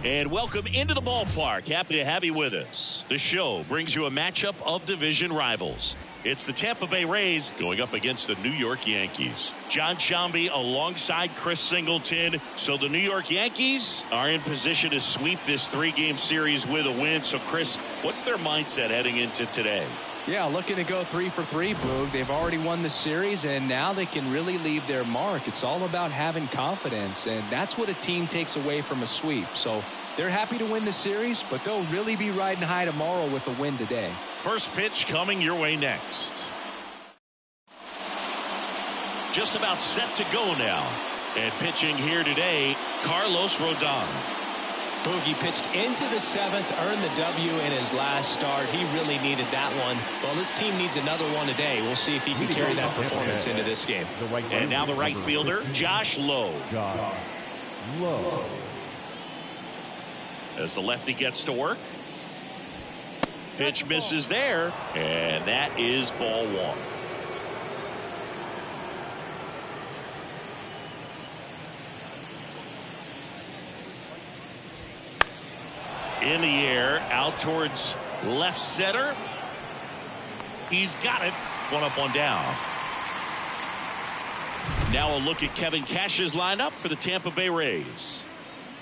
And welcome into the ballpark. Happy to have you with us. The show brings you a matchup of division rivals. It's the Tampa Bay Rays going up against the New York Yankees. John Sciambi alongside Chris Singleton. So the New York Yankees are in position to sweep this three-game series with a win. So, Chris, what's their mindset heading into today? Yeah, looking to go 3 for 3, Boog. They've already won the series, and now they can really leave their mark. It's all about having confidence, and that's what a team takes away from a sweep. So they're happy to win the series, but they'll really be riding high tomorrow with the win today. First pitch coming your way next. Just about set to go now. And pitching here today, Carlos Rodon. Boogie pitched into the 7th, earned the W in his last start. He really needed that one. Well, this team needs another one today. We'll see if he can carry that performance into this game. And now the right fielder, Josh Lowe. As the lefty gets to work. Pitch misses there, and that is ball 1. In the air, out towards left center. He's got it. One up, one down. Now a look at Kevin Cash's lineup for the Tampa Bay Rays.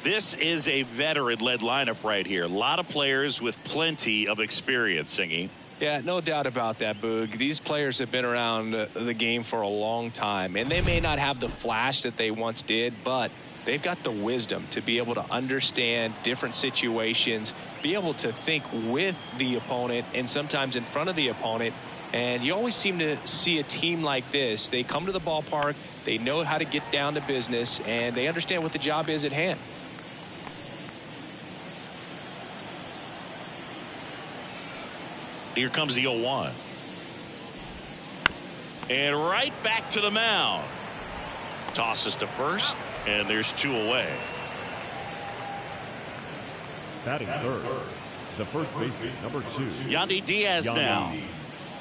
This is a veteran-led lineup right here. A lot of players with plenty of experience, Singy. Yeah, no doubt about that, Boog. These players have been around the game for a long time, and they may not have the flash that they once did, but they've got the wisdom to be able to understand different situations, be able to think with the opponent and sometimes in front of the opponent. And you always seem to see a team like this. They come to the ballpark, they know how to get down to business, and they understand what the job is at hand. Here comes the 0-1. And right back to the mound. Tosses to first, and there's 2 away. Batting third, the first baseman, number 2. Yandy Diaz now.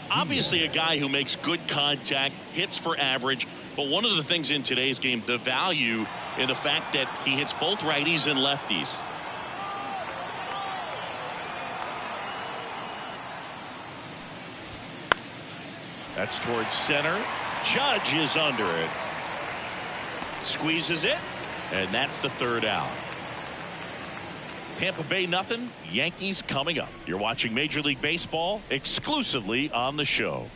Obviously a guy who makes good contact, hits for average, but one of the things in today's game, the value in the fact that he hits both righties and lefties. That's towards center. Judge is under it. Squeezes it, and that's the 3rd out. Tampa Bay nothing, Yankees coming up. You're watching Major League Baseball exclusively on the show.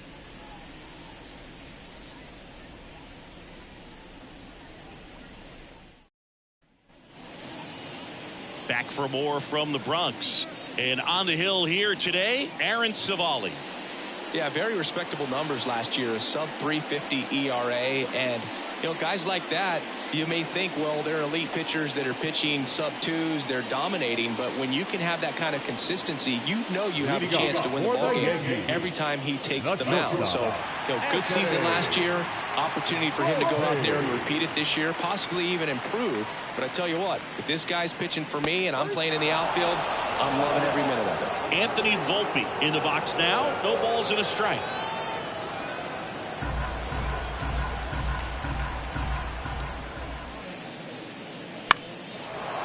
Back for more from the Bronx. And on the hill here today, Aaron Savali. Yeah, very respectable numbers last year, a sub 350 ERA, and guys like that, you may think, well, they're elite pitchers that are pitching sub 2s, they're dominating, but when you can have that kind of consistency, you have a chance to win the ball game every time he takes the mound. So, good season last year, opportunity for him to go out there and repeat it this year, possibly even improve. But I tell you what, if this guy's pitching for me and I'm playing in the outfield, I'm loving every minute of it. Anthony Volpe in the box now. No balls and a strike.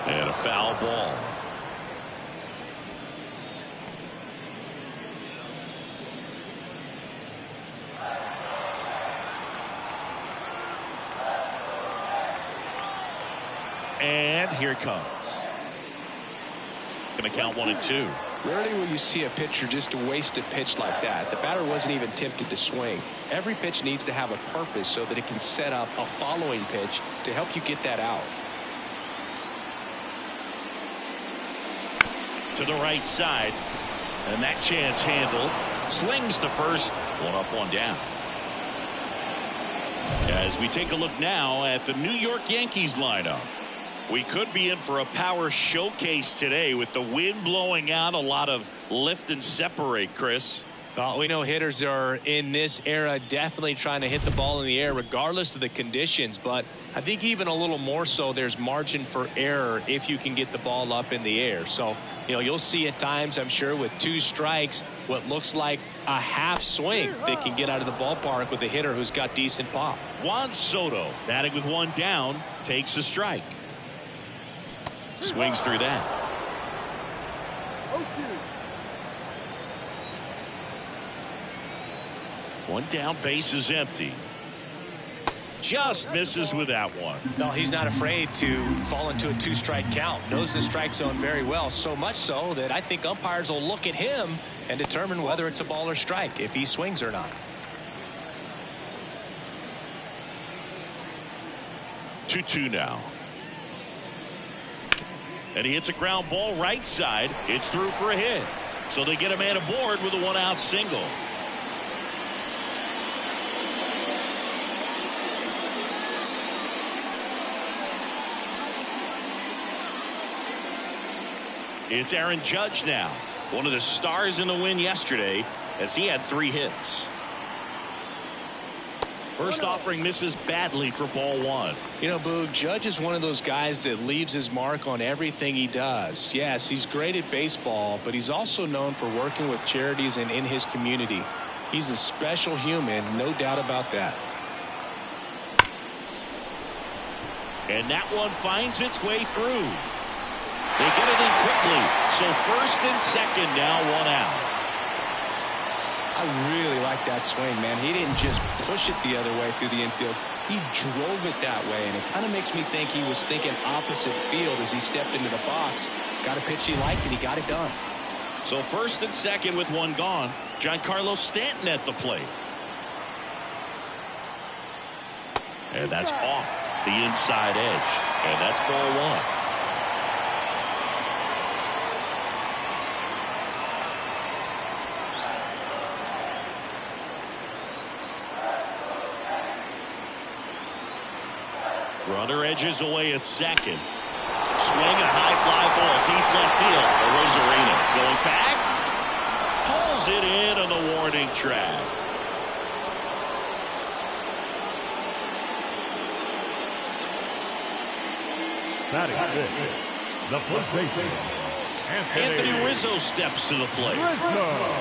And a foul ball. And here it comes. Going to count 1 and 2. Rarely will you see a pitcher just waste a pitch like that. The batter wasn't even tempted to swing. Every pitch needs to have a purpose so that it can set up a following pitch to help you get that out. To the right side. And that chance handled. Slings to first. 1 up, 1 down. As we take a look now at the New York Yankees lineup. We could be in for a power showcase today with the wind blowing out, a lot of lift and separate, Chris. Well, we know hitters are in this era definitely trying to hit the ball in the air regardless of the conditions, but I think even a little more so there's margin for error if you can get the ball up in the air. So, you'll see at times, I'm sure, with 2 strikes, what looks like a half swing that can get out of the ballpark with a hitter who's got decent pop. Juan Soto, batting with 1 down, takes a strike. Swings through that. One down, base is empty. Just misses with that one. No, he's not afraid to fall into a 2-strike count. Knows the strike zone very well, so much so that I think umpires will look at him and determine whether it's a ball or strike, if he swings or not. 2-2 now. And he hits a ground ball right side. It's through for a hit. So they get a man aboard with a 1-out single. It's Aaron Judge now, one of the stars in the win yesterday, as he had 3 hits. First offering misses badly for ball 1. You know, Boog, Judge is one of those guys that leaves his mark on everything he does. Yes, he's great at baseball, but he's also known for working with charities and in his community. He's a special human, no doubt about that. And that one finds its way through. They get it in quickly. So first and second now, 1 out. I really like that swing, man. He didn't just push it the other way through the infield. He drove it that way, and it kind of makes me think he was thinking opposite field as he stepped into the box. Got a pitch he liked, and he got it done. So first and second with 1 gone. Giancarlo Stanton at the plate. And that's off the inside edge. And that's ball 1. Runner edges away at second. Swing a high fly ball deep left field. Rosarina going back. Pulls it in on the warning track. Batting fifth, the first baseman, Anthony Rizzo steps to the plate.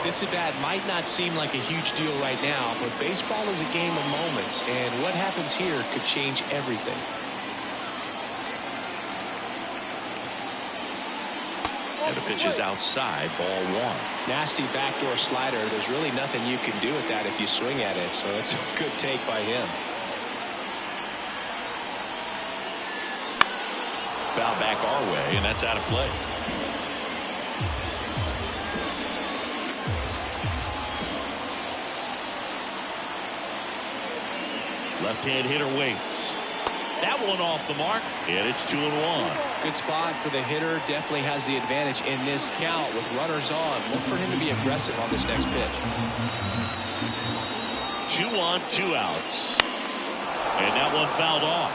This at-bat might not seem like a huge deal right now, but baseball is a game of moments, and what happens here could change everything. And the pitch is outside, ball 1. Nasty backdoor slider. There's really nothing you can do with that if you swing at it, so it's a good take by him. Foul back our way, and that's out of play. Left-hand hitter waits. That one off the mark, and it's 2-1. Good spot for the hitter. Definitely has the advantage in this count with runners on. Look for him to be aggressive on this next pitch. 2 on, 2 outs. And that one fouled off.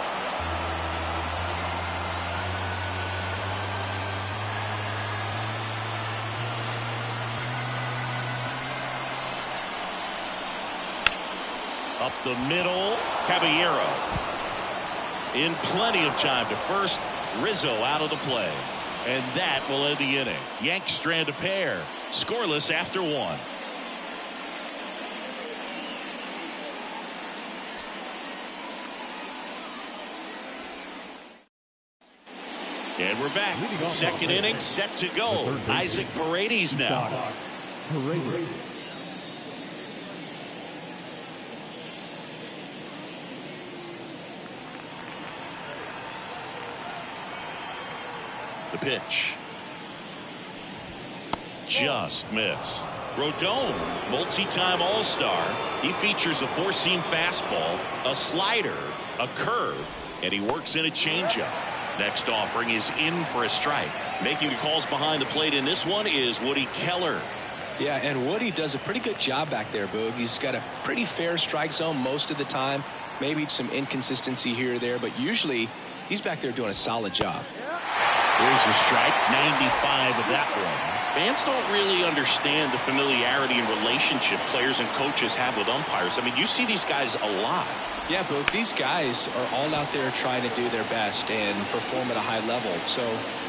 Up the middle, Caballero. In plenty of time to first. Rizzo out of the play. And that will end the inning. Yanks strand a pair. Scoreless after 1. And we're back. Second inning set to go. Isaac Paredes now. The pitch. Just missed. Rodon, multi-time All-Star. He features a 4-seam fastball, a slider, a curve, and he works in a changeup. Next offering is in for a strike. Making the calls behind the plate in this one is Woody Keller. Yeah, and Woody does a pretty good job back there, Boog. He's got a pretty fair strike zone most of the time. Maybe some inconsistency here or there, but usually he's back there doing a solid job. Here's the strike, 95 of that one. Fans don't really understand the familiarity and relationship players and coaches have with umpires. I mean, you see these guys a lot. Yeah, but these guys are all out there trying to do their best and perform at a high level. So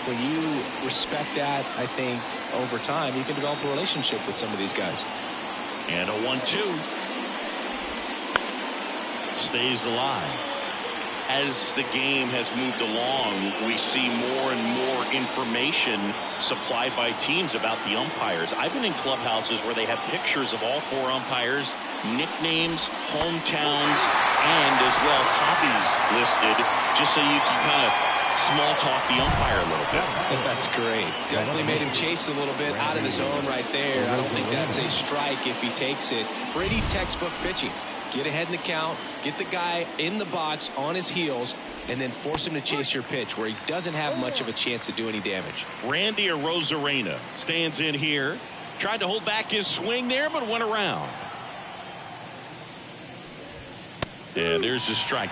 when you respect that, I think over time you can develop a relationship with some of these guys. And a 1-2. Stays alive. As the game has moved along, we see more and more information supplied by teams about the umpires. I've been in clubhouses where they have pictures of all 4 umpires, nicknames, hometowns, and as well hobbies listed, just so you can kind of small talk the umpire a little bit. That's great. Definitely made him chase a little bit out of the zone right there. I don't think that's a strike if he takes it. Pretty textbook pitching. Get ahead in the count, get the guy in the box on his heels, and then force him to chase your pitch where he doesn't have much of a chance to do any damage. Randy Arozarena stands in here. Tried to hold back his swing there, but went around. And there's the strike.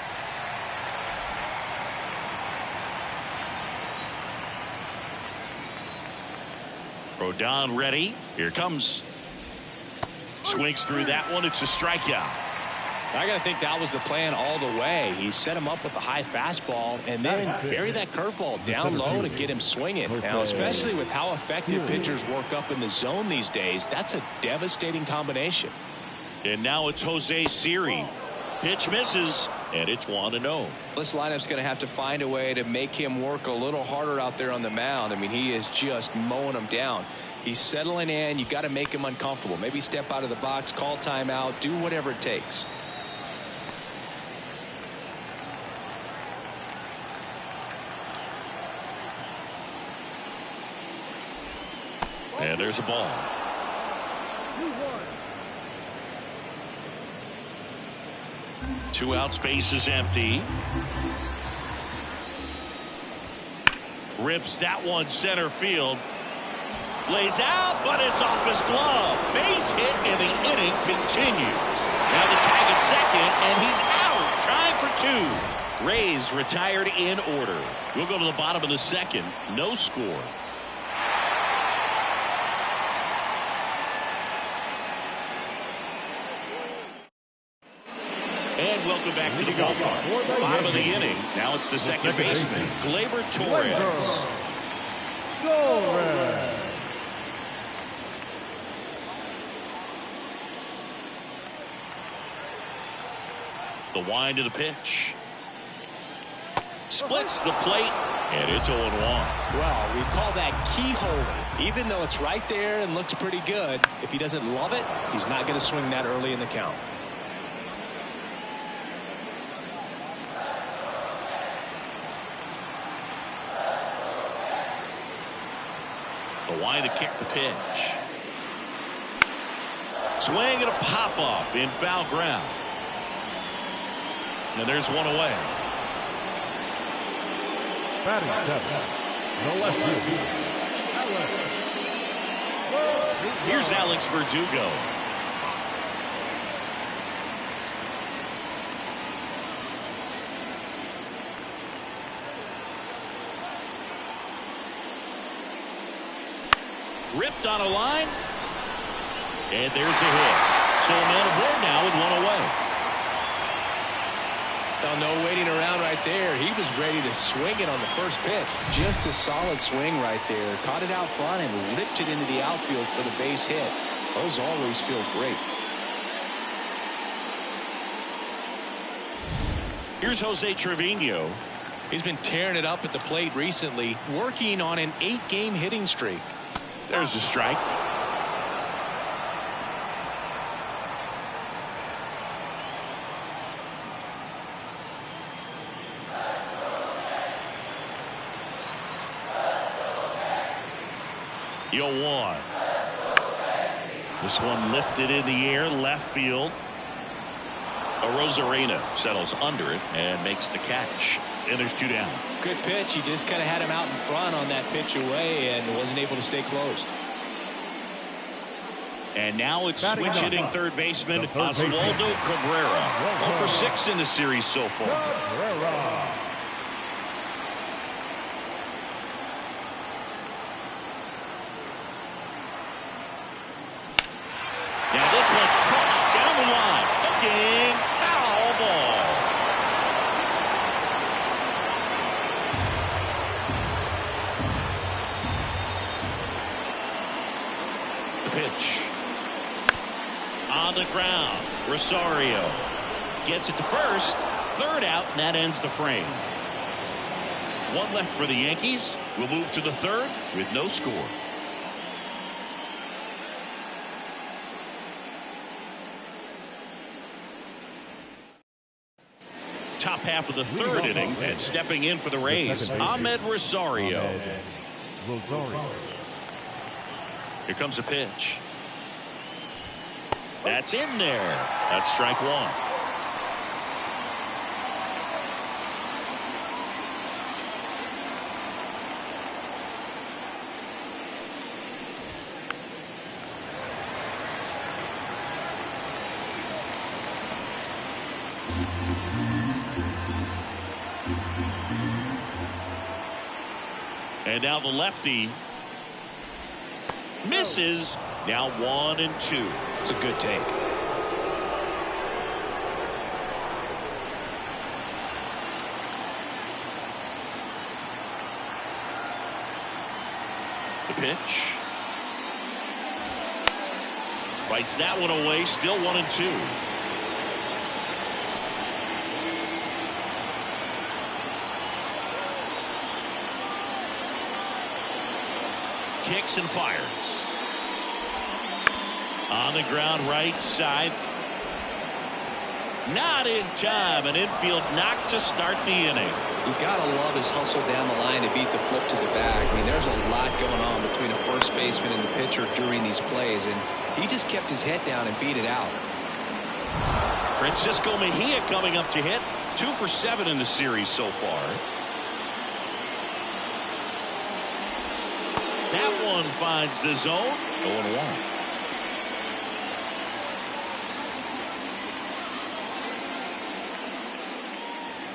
Rodon ready. Here comes. Swings through that one. It's a strikeout. I got to think that was the plan all the way. He set him up with a high fastball and then bury that curveball down low to get him swinging. Now, especially with how effective pitchers work up in the zone these days, that's a devastating combination. And now it's Jose Siri. Pitch misses, and it's 1-0. This lineup's going to have to find a way to make him work a little harder out there on the mound. I mean, he is just mowing them down. He's settling in. You got to make him uncomfortable. Maybe step out of the box, call timeout, do whatever it takes. And there's a ball. 2 outs, base is empty. Rips that one center field. Lays out, but it's off his glove. Base hit, and the inning continues. Now the tag at second, and he's out. Trying for 2. Rays retired in order. We'll go to the bottom of the second. No score. And welcome back to the ballpark. Bottom of the inning. Now it's the second baseman, Gleyber Torres. The wind of the pitch. Splits the plate, and it's 0-1. Well, we call that keyhole. Even though it's right there and looks pretty good, if he doesn't love it, he's not going to swing that early in the count. The wind to kick the pitch. Swing and a pop-up in foul ground. And there's one away. Batting seven, the left field. Here's Alex Verdugo. Ripped on a line. And there's a hit. So a man aboard now with one away. Well, no waiting around right there. He was ready to swing it on the first pitch. Just a solid swing right there. Caught it out front and ripped it into the outfield for the base hit. Those always feel great. Here's Jose Trevino. He's been tearing it up at the plate recently, working on an 8-game hitting streak. There's a strike. Yo, 1. This one lifted in the air, left field. Arozarena settles under it and makes the catch. And there's 2 down. Good pitch. He just kind of had him out in front on that pitch away and wasn't able to stay closed. And now it's switch hitting third baseman Oswaldo Cabrera. 0 for 6 in the series so far. Now this one's crushed down the line. Hooking, foul ball. The pitch. On the ground, Rosario gets it to first. Third out, and that ends the frame. One left for the Yankees. We'll move to the third with no score. Top half of the third inning, and stepping in for the Rays, Ahmed Rosario. Here comes a pitch. That's in there. That's strike one. And now the lefty misses. Now 1-2. It's a good take. The pitch. Fights that one away. Still 1-2. Kicks and fires. On the ground, right side. Not in time. An infield knock to start the inning. You gotta love his hustle down the line to beat the flip to the bag. I mean, there's a lot going on between a first baseman and the pitcher during these plays, and he just kept his head down and beat it out. Francisco Mejia coming up to hit. 2 for 7 in the series so far. That one finds the zone. 0-1.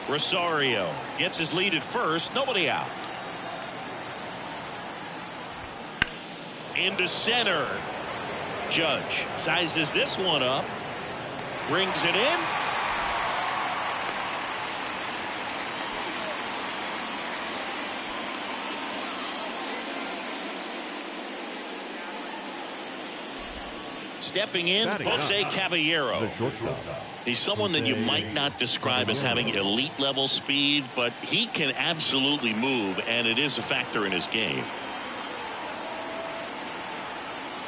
Rosario gets his lead at first. Nobody out. Into center. Judge sizes this one up. Brings it in. Stepping in, Jose Caballero. He's someone that you might not describe as having elite level speed, but he can absolutely move, and it is a factor in his game.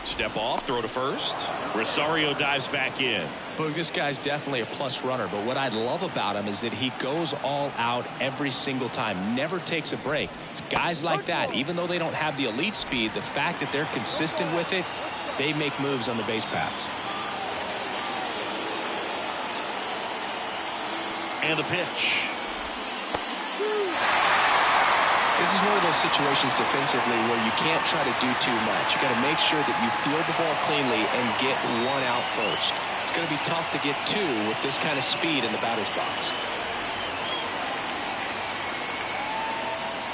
Step off, throw to first. Rosario dives back in. Boog, this guy's definitely a plus runner, but what I love about him is that he goes all out every single time, never takes a break. It's guys like that, even though they don't have the elite speed, the fact that they're consistent with it, they make moves on the base paths. And the pitch. This is one of those situations defensively where you can't try to do too much. You got to make sure that you field the ball cleanly and get one out first. It's going to be tough to get 2 with this kind of speed in the batter's box.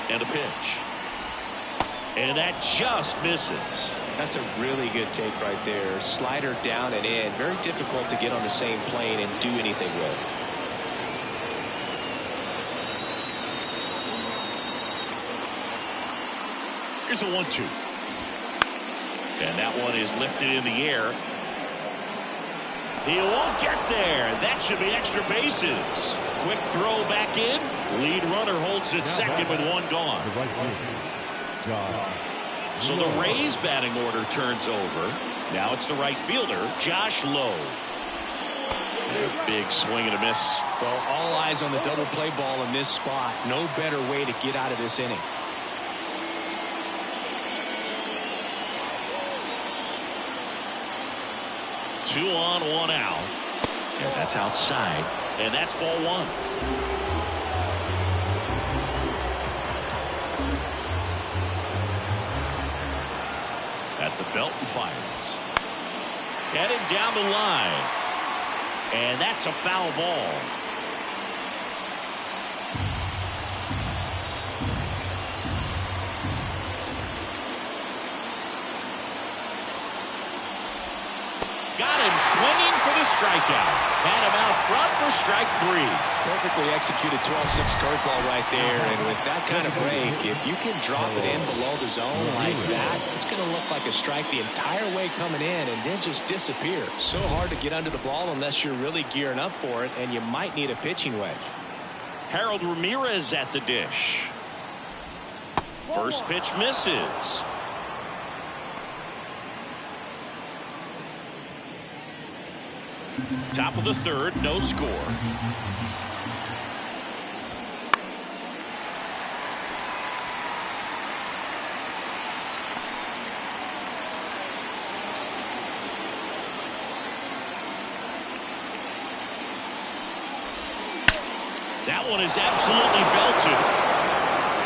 And a pitch. And that just misses. That's a really good take right there. Slider down and in. Very difficult to get on the same plane and do anything with. Here's a 1-2. And that one is lifted in the air. He won't get there. That should be extra bases. Quick throw back in. Lead runner holds it second with one gone. So the Rays batting order turns over. Now it's the right fielder, Josh Lowe. Big swing and a miss. Well, all eyes on the double play ball in this spot. No better way to get out of this inning. Two on, one out. And that's outside. And that's ball one. At the belt and fires. Heading down the line. And that's a foul ball. Got him swinging for the strikeout. Had him out front for strike 3. Perfectly executed 12-6 curveball right there. And with that kind of break, if you can drop it in below the zone like that, it's going to look like a strike the entire way coming in and then just disappear. So hard to get under the ball unless you're really gearing up for it, and you might need a pitching wedge. Harold Ramirez at the dish. First pitch misses. Top of the third, no score. That one is absolutely belted.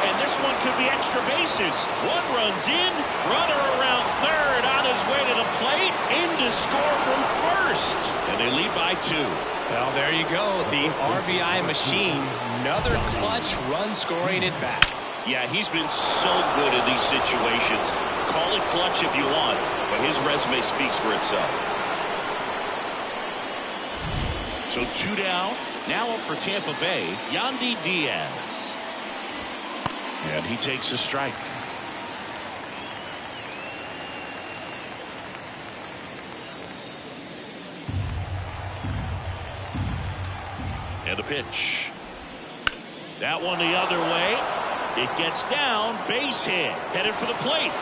And this one could be extra bases. One runs in, runner around third on his way to the plate, in to score from first. And they lead by 2. Well, there you go. The RBI machine. Another clutch run scoring at bat. Yeah, he's been so good in these situations. Call it clutch if you want, but his resume speaks for itself. So 2 down. Now up for Tampa Bay, Yandy Diaz. And he takes a strike. And a pitch. That one the other way. It gets down, base hit, headed for the plate.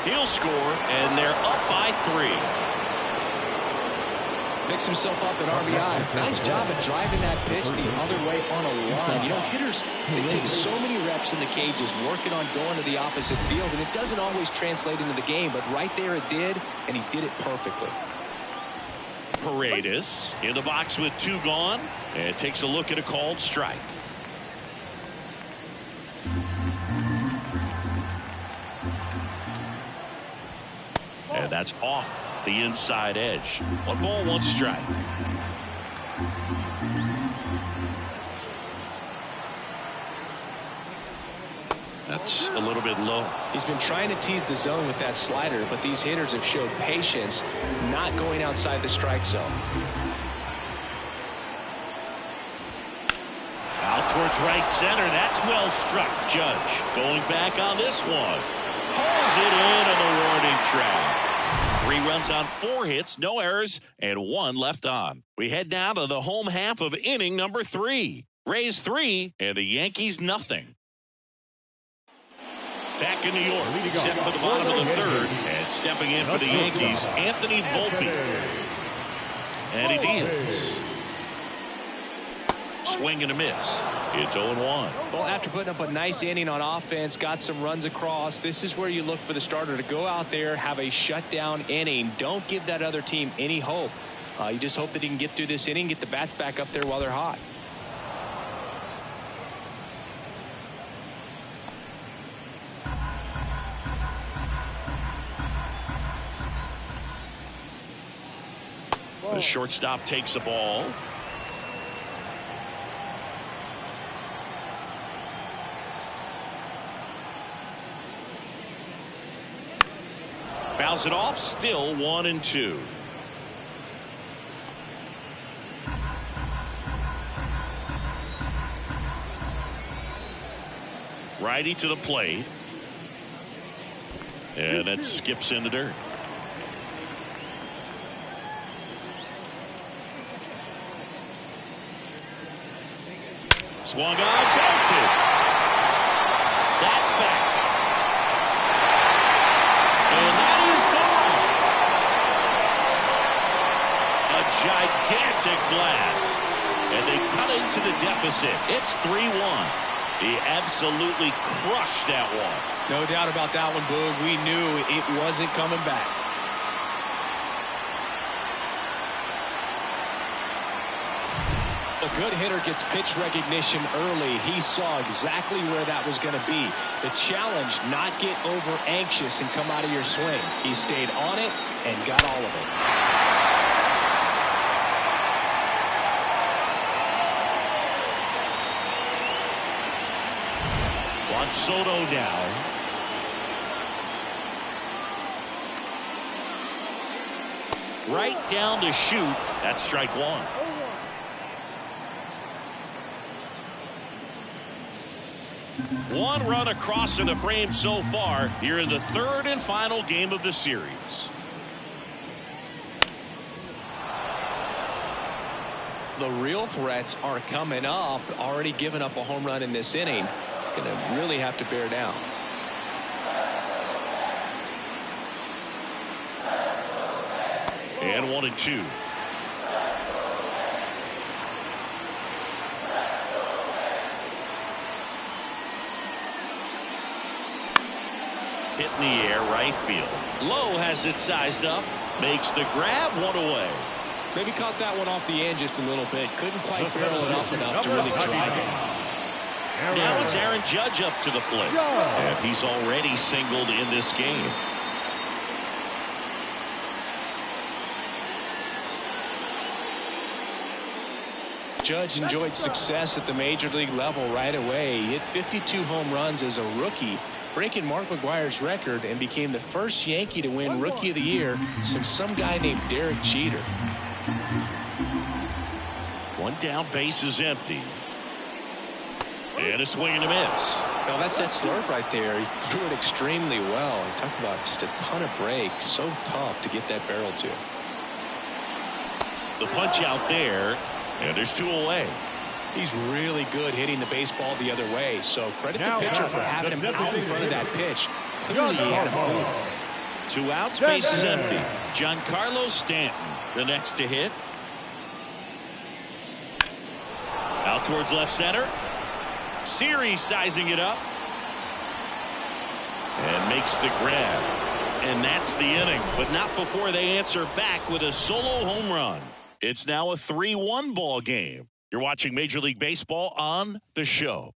He'll score, and they're up by 3. Picks himself up at RBI. Nice job of driving that pitch the other way on a line. You know, hitters, they take so many reps in the cages working on going to the opposite field, and it doesn't always translate into the game, but right there it did, and he did it perfectly. Paredes in the box with 2 gone, and takes a look at a called strike. And that's off the inside edge. 1 ball, 1 strike. That's a little bit low. He's been trying to tease the zone with that slider, but these hitters have showed patience, not going outside the strike zone. Out towards right center. That's well struck. Judge going back on this one. Pulls it in on the warning track. 3 runs on 4 hits, no errors, and 1 left on. We head now to the home half of inning number 3. Rays 3 and the Yankees nothing. Back in New York, set for the bottom of the third, and stepping in for the Yankees, Anthony Volpe. And he deals. Swing and a miss. It's 0-1. Well, after putting up a nice inning on offense, got some runs across, this is where you look for the starter to go out there, have a shutdown inning. Don't give that other team any hope. You just hope that he can get through this inning, get the bats back up there while they're hot. The shortstop takes the ball. Fouls it off, still 1-2. Righty to the plate. And that skips in the dirt. Swung on, belted. That's back. And that is gone. A gigantic blast. And they cut into the deficit. It's 3-1. He absolutely crushed that one. No doubt about that one, Boog. We knew it wasn't coming back. A good hitter gets pitch recognition early. He saw exactly where that was going to be. The challenge, not get over anxious and come out of your swing. He stayed on it and got all of it. Juan Soto down. Right down to shoot. That's strike one. One run across in the frame so far here in the third and final game of the series. The real threats are coming up. Already given up a home run in this inning. It's going to really have to bear down. And 1-2. Hit in the air, right field. Low has it sized up. Makes the grab, one away. Maybe caught that one off the end just a little bit. Couldn't quite barrel it up enough to really drive it. Now it's Aaron Judge up to the plate. And he's already singled in this game. Judge enjoyed success at the major league level right away. He hit 52 home runs as a rookie, breaking Mark McGwire's record, and became the first Yankee to win Rookie of the Year since some guy named Derek Jeter. One down, base is empty. And a swing and a miss. Now that's that slurve right there. He threw it extremely well. Talk about just a ton of breaks. So tough to get that barrel to. The punch out there. And there's two away. He's really good hitting the baseball the other way. So credit the pitcher for having him out in front of that pitch. Clearly he had him fooled. 2 outs, base is empty. Giancarlo Stanton, the next to hit. Out towards left center. Series sizing it up. And makes the grab. And that's the inning. But not before they answer back with a solo home run. It's now a 3-1 ball game. You're watching Major League Baseball on The Show.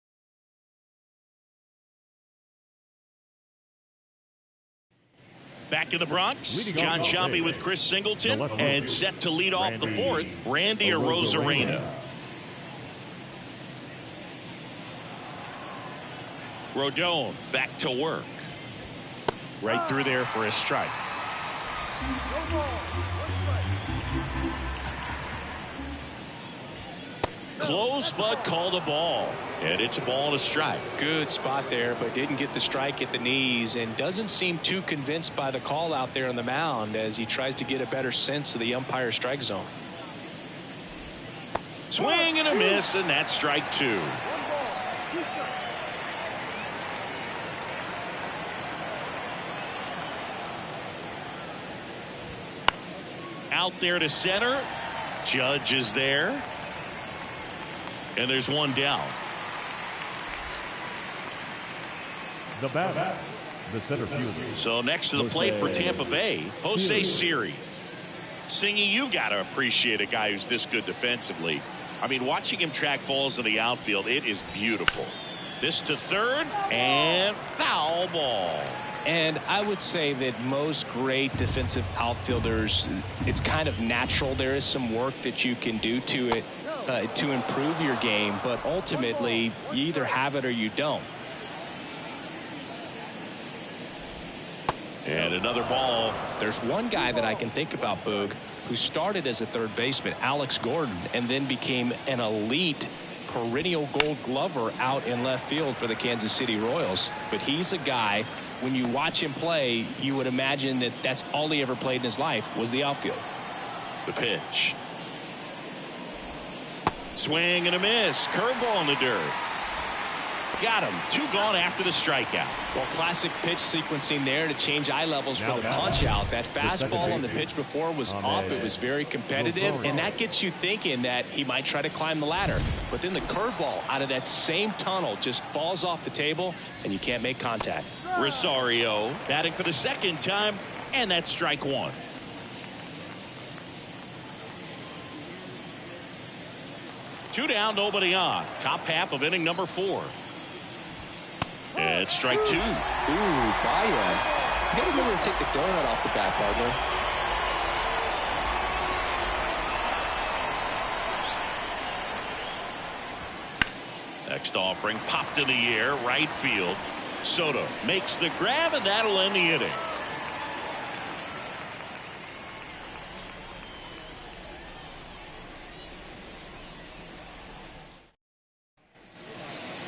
Back in the Bronx, John Shambi with Chris Singleton, and set to lead off the fourth, Randy Arozarena. Rodon back to work. Right through there for a strike. Close, but called a ball. And it's a ball and a strike. Good spot there, but didn't get the strike at the knees, and doesn't seem too convinced by the call out there on the mound as he tries to get a better sense of the umpire strike zone. Swing and a miss, and that's strike two. Out there to center. Judge is there. And there's one down. The batter, the center fielder. So next to the plate for Tampa Bay, Jose Siri. Singy, you got to appreciate a guy who's this good defensively. I mean, watching him track balls in the outfield, it is beautiful. This to third, and foul ball. And I would say that most great defensive outfielders, it's kind of natural. There is some work that you can do to it to improve your game, but ultimately you either have it or you don't. And another ball. There's one guy that I can think about, Boog, who started as a third baseman, Alex Gordon, and then became an elite perennial Gold Glover out in left field for the Kansas City Royals. But he's a guy, when you watch him play, you would imagine that that's all he ever played in his life was the outfield. The pitch. Swing and a miss. Curveball in the dirt. Got him. 2 gone after the strikeout. Well, classic pitch sequencing there to change eye levels for the punch out. That fastball on the pitch before was up. It was very competitive, and that gets you thinking that he might try to climb the ladder. But then the curveball out of that same tunnel just falls off the table, and you can't make contact. Rosario batting for the second time, and that's strike one. Two down, nobody on. Top half of inning number 4. And it's strike 2. Ooh, buy one. You gotta remember to take the donut off the bat, partner. Next offering popped in the air, right field. Soto makes the grab, and that'll end the inning.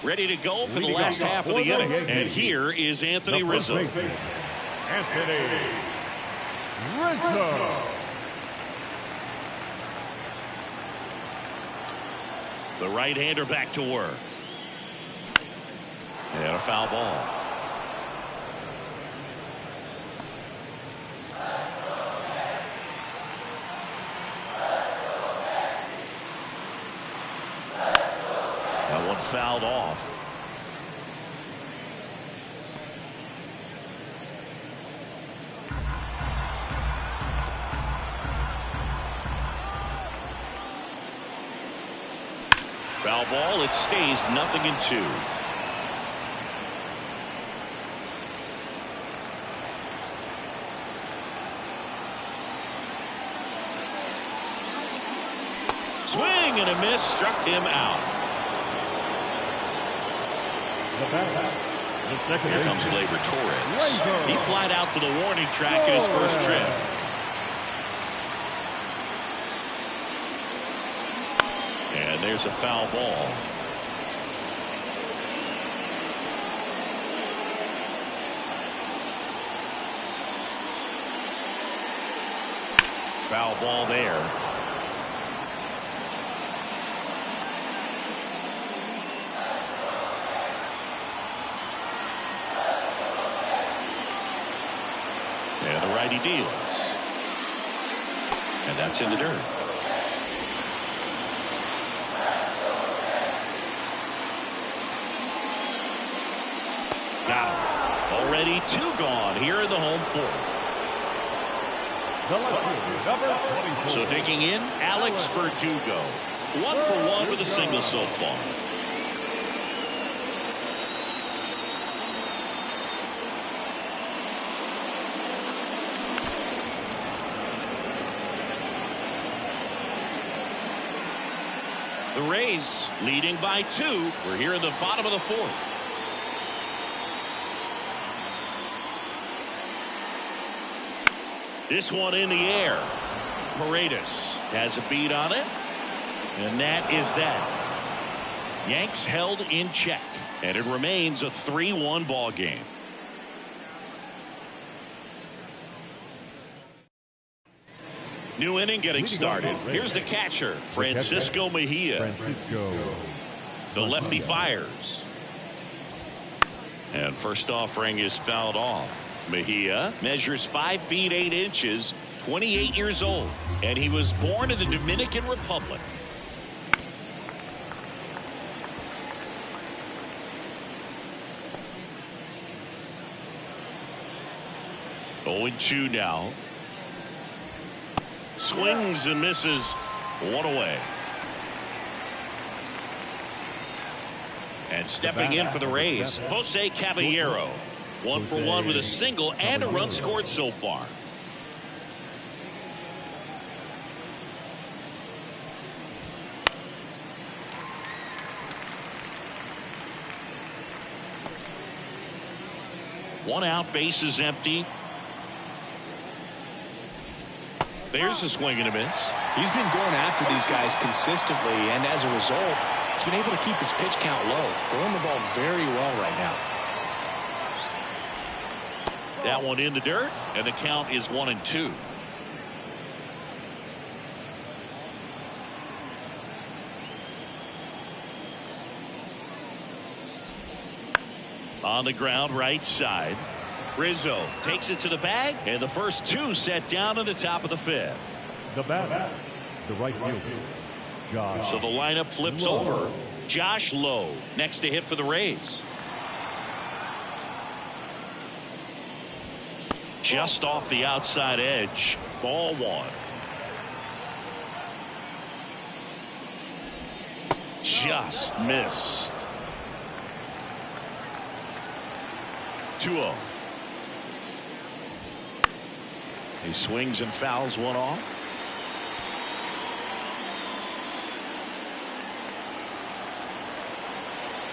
ready to go for the last half of the inning. And here is Anthony Rizzo. Anthony Rizzo. The right-hander back to work. And a foul ball. That one fouled off. Foul ball. It stays 0-2. Swing and a miss, struck him out. Here comes Gleyber Torres. He flied out to the warning track in his first trip. And there's a foul ball. Foul ball there. And the righty deals. And that's in the dirt. Got him. Already 2 gone here in the home fourth. So digging in, Alex Verdugo. 1 for 1 with a single so far. The Rays leading by 2. We're here in the bottom of the fourth. This one in the air. Paredes has a beat on it. And that is that. Yanks held in check. And it remains a 3-1 ball game. New inning getting started. Here's the catcher, Francisco Mejia. The lefty fires. And first offering is fouled off. Mejia measures 5 feet 8 inches, 28 years old, and he was born in the Dominican Republic. Oh, 2 now. Swings and misses. 1 away. And stepping in for the Rays, Jose Caballero. 1 for 1 with a single and a run scored so far. One out, base is empty. There's a swing and a miss. He's been going after these guys consistently, and as a result, he's been able to keep his pitch count low, throwing the ball very well right now. That one in the dirt, and the count is 1-2. On the ground, right side. Rizzo takes it to the bag, and the first 2 set down in the top of the 5th. The batter, the right fielder, Josh. So the lineup flips over. Josh Lowe next to hit for the Rays. Just off the outside edge. Ball 1. Just missed. 2-0. He swings and fouls one off.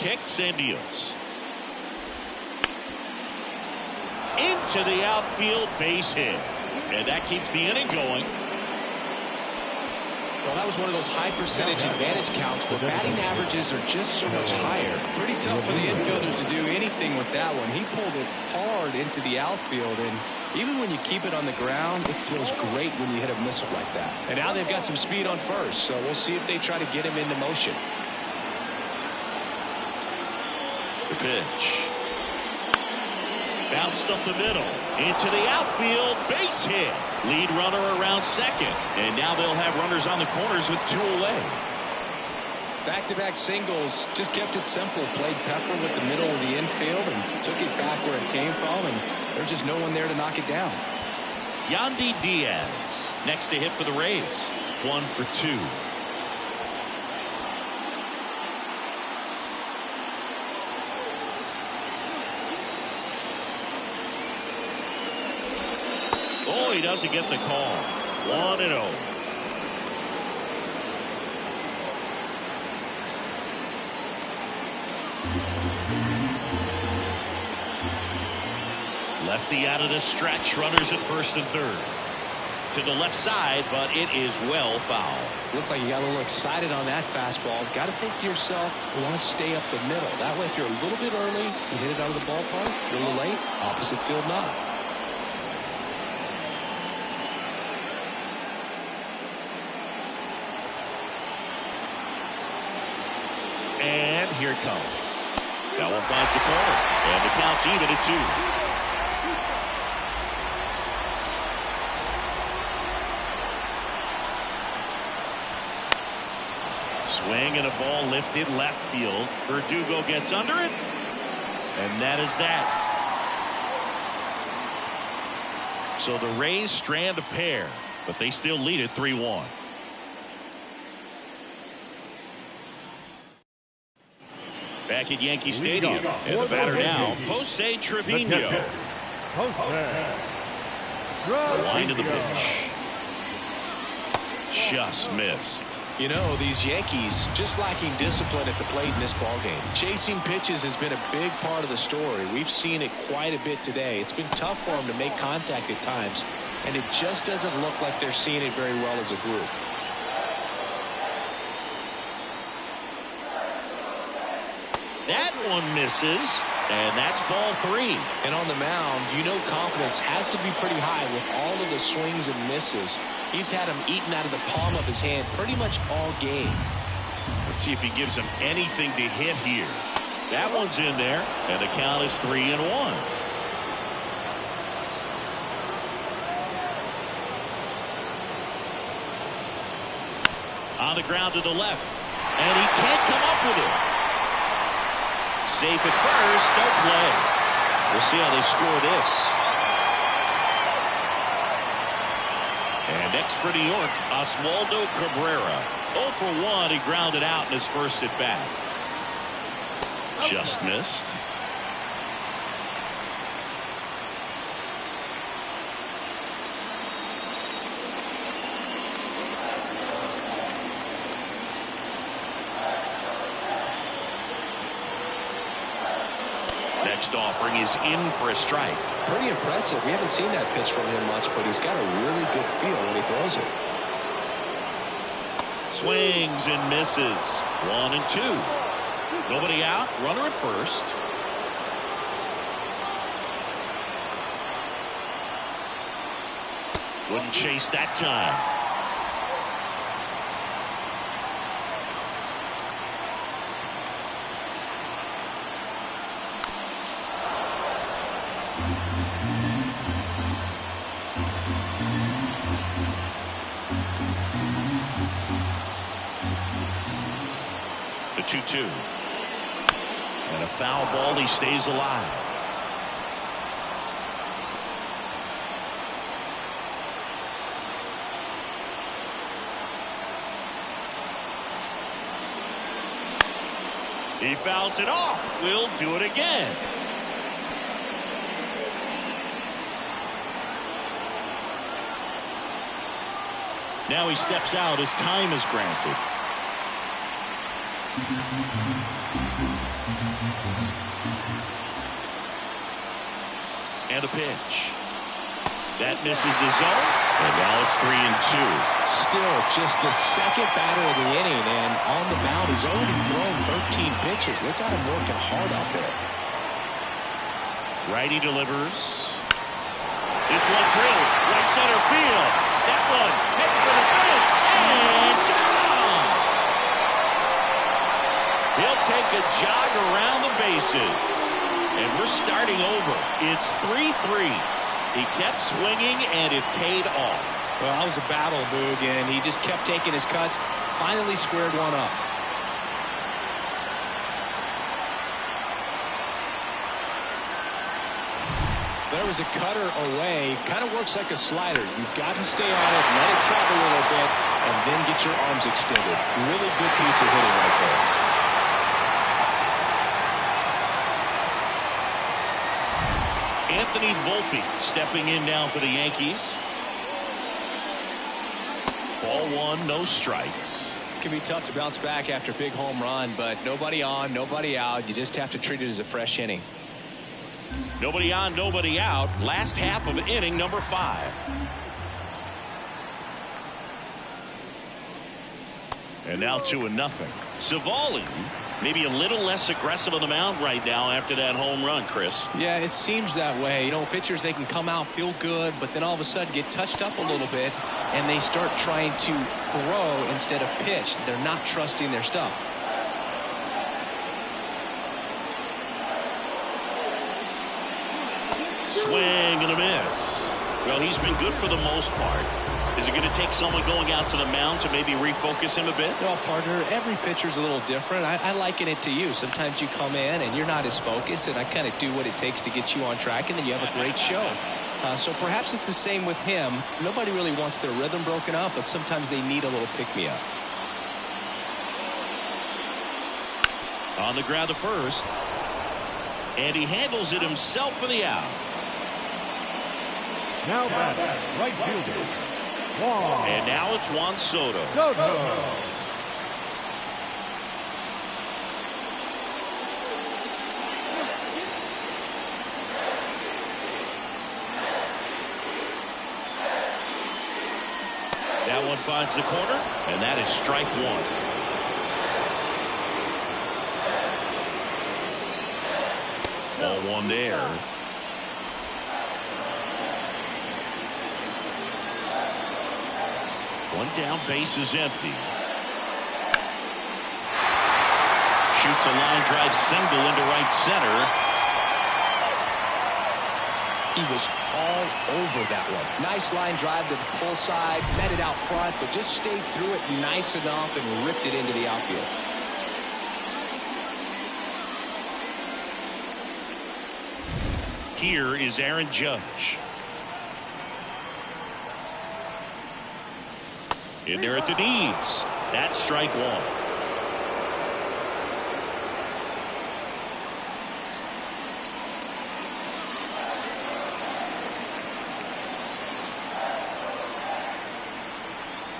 Kicks and deals. Into the outfield, base hit. And that keeps the inning going. Well, that was one of those high percentage advantage counts where batting averages are just so much higher. Pretty tough for the infielders to do anything with that one. He pulled it hard into the outfield, and even when you keep it on the ground, it feels great when you hit a missile like that. And now they've got some speed on first, so we'll see if they try to get him into motion. The pitch. Bounced up the middle. Into the outfield. Base hit. Lead runner around second. And now they'll have runners on the corners with 2 away. Back-to-back singles. Just kept it simple. Played pepper with the middle of the infield and took it back where it came from. And there's just no one there to knock it down. Yandy Diaz. Next to hit for the Rays. 1 for 2. Oh, he doesn't get the call. 1-0. Lefty out of the stretch. Runners at first and third. To the left side, but it is well foul. Looked like you got a little excited on that fastball. Got to think to yourself, you want to stay up the middle. That way, if you're a little bit early, you hit it out of the ballpark. A little late, opposite field knock. And here it comes. That one finds the corner. And the count's even at 2. Swing and a ball lifted left field. Verdugo gets under it. And that is that. So the Rays strand a pair, but they still lead it 3-1. Back at Yankee Stadium. And the batter now, Jose Trevino. The line to the pitch. Just missed. You know, these Yankees just lacking discipline at the plate in this ballgame. Chasing pitches has been a big part of the story. We've seen it quite a bit today. It's been tough for them to make contact at times, and it just doesn't look like they're seeing it very well as a group. That one misses, and that's ball 3. And on the mound, you know confidence has to be pretty high with all of the swings and misses. He's had them eaten out of the palm of his hand pretty much all game. Let's see if he gives him anything to hit here. That one's in there, and the count is 3-1. On the ground to the left, and he can't come up with it. Safe at first, no play. We'll see how they score this. And next for New York, Oswaldo Cabrera. 0 for 1, he grounded out in his first at bat. Just missed. Next offering is in for a strike. Pretty impressive. We haven't seen that pitch from him much, but he's got a really good feel when he throws it. Swings and misses. 1 and 2. Nobody out. Runner at first. Wouldn't chase that time. The 2-2. And a foul ball. He stays alive. He fouls it off. We'll do it again. Now he steps out as time is granted. And a pitch. That misses the zone, and now it's 3-2. Still just the second batter of the inning, and on the mound, he's already thrown 13 pitches. They've got him working hard out there. Righty delivers. This one drilled right center field. That one headed for the fence and gone. He'll take a jog around the bases, and we're starting over. It's 3-3. He kept swinging, and it paid off. Well, that was a battle, Boog, and he just kept taking his cuts. Finally squared one up. There was a cutter away. Kind of works like a slider. You've got to stay on it, let it travel a little bit, and then get your arms extended. Really good piece of hitting right there. Anthony Volpe stepping in now for the Yankees. Ball one, no strikes. It can be tough to bounce back after a big home run, but nobody on, nobody out. You just have to treat it as a fresh inning. Nobody on, nobody out. Last half of inning number 5. And now 2-0. Savali maybe a little less aggressive on the mound right now after that home run, Chris. Yeah, it seems that way. You know, pitchers, they can come out, feel good, but then all of a sudden get touched up a little bit, and they start trying to throw instead of pitch. They're not trusting their stuff. Swing and a miss. Well, he's been good for the most part. Is it going to take someone going out to the mound to maybe refocus him a bit? Well, partner, every pitcher's a little different. I liken it to you. Sometimes you come in and you're not as focused, and I kind of do what it takes to get you on track, and then you have a great show. So perhaps it's the same with him. Nobody really wants their rhythm broken up, but sometimes they need a little pick-me-up. On the ground to first. And he handles it himself for the out. Now batting, right fielder, Juan. And now it's Juan Soto. That one finds the corner, and that is strike one. Ball one there. One down, base is empty. Shoots a line drive single into right center. He was all over that one. Nice line drive to the pull side, met it out front, but just stayed through it nice enough and ripped it into the outfield. Here is Aaron Judge. In there at the knees. That's strike one.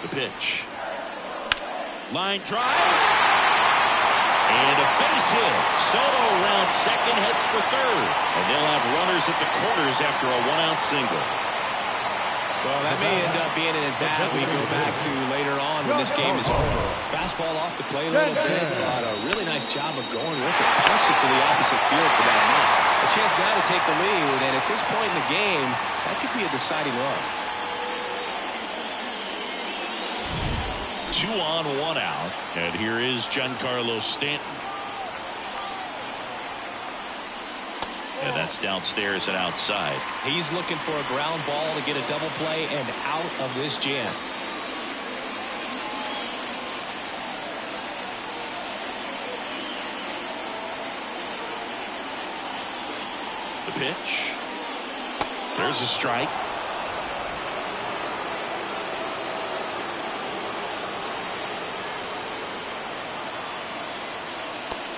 The pitch. Line drive. And a base hit. Soto around second, heads for third. And they'll have runners at the corners after a one-out single. Well, that may end up being an at-bat we go back to later on when this game is over. Fastball off the plate a little bit, but a really nice job of going with it. Bounced it to the opposite field for that hit. A chance now to take the lead, and at this point in the game, that could be a deciding run. 2 on, 1 out. And here is Giancarlo Stanton. And that's downstairs and outside. He's looking for a ground ball to get a double play and out of this jam. The pitch. There's a strike.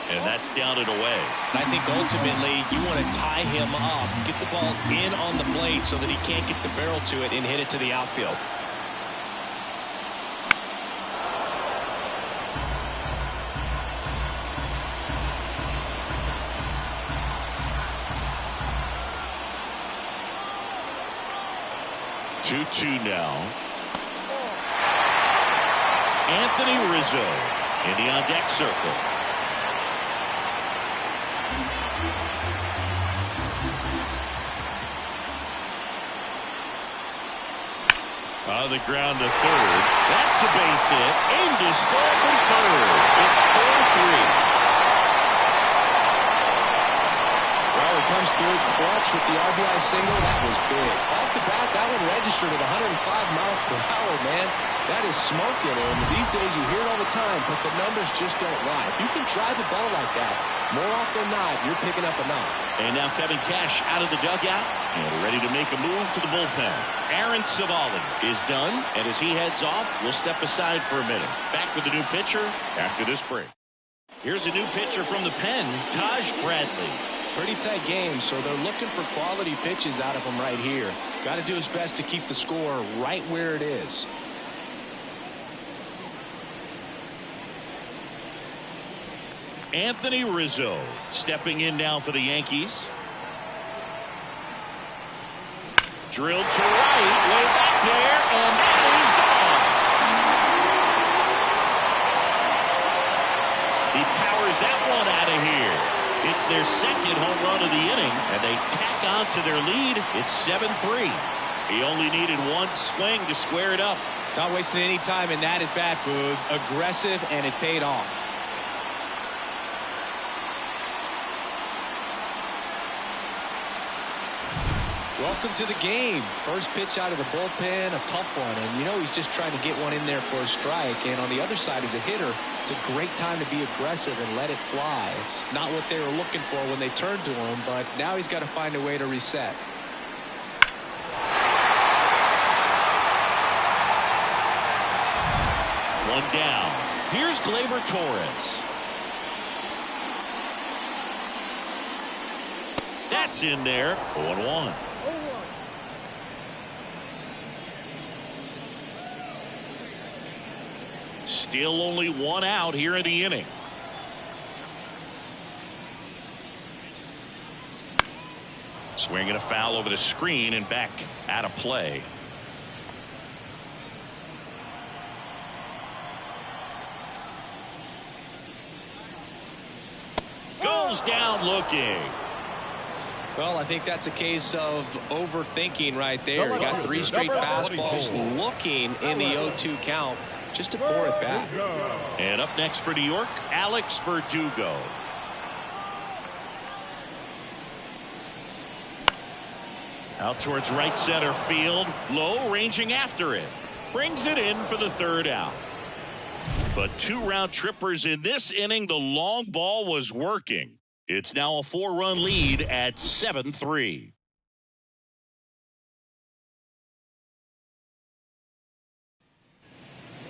And that's down and away. I think ultimately you want to tie him up, get the ball in on the plate so that he can't get the barrel to it and hit it to the outfield. 2-2 now. Anthony Rizzo in the on-deck circle. On the ground to third. That's a base hit. Aimed to score from third. It's 4-3. Well, it comes through clutch with the RBI single. That was big. Off the bat, that one registered at 105 miles per hour, man. That is smoking, and these days you hear it all the time, but the numbers just don't lie. If you can drive a ball like that, more often than not, you're picking up a knock. And now Kevin Cash out of the dugout and ready to make a move to the bullpen. Aaron Civale is done, and as he heads off, we'll step aside for a minute. Back with a new pitcher after this break. Here's a new pitcher from the pen, Taj Bradley. Pretty tight game, so they're looking for quality pitches out of him right here. Got to do his best to keep the score right where it is. Anthony Rizzo stepping in now for the Yankees. Drilled to right, way back there, and that is gone. He powers that one out of here. It's their second home run of the inning, and they tack on to their lead. It's 7-3. He only needed one swing to square it up. Not wasting any time in that at-bat, Boog. Aggressive, and it paid off. Welcome to the game. First pitch out of the bullpen, a tough one. And you know he's just trying to get one in there for a strike. And on the other side, as a hitter, it's a great time to be aggressive and let it fly. It's not what they were looking for when they turned to him, but now he's got to find a way to reset. One down. Here's Gleyber Torres. That's in there. 0-1. Still only one out here in the inning. Swinging a foul over the screen and back out of play. Goes down looking. Well, I think that's a case of overthinking right there. You got 3 straight fastballs looking in the 0-2 count. Just to pour it back. And up next for New York, Alex Verdugo. Out towards right center field. Low, ranging after it. Brings it in for the third out. But 2 round trippers in this inning. The long ball was working. It's now a 4-run lead at 7-3.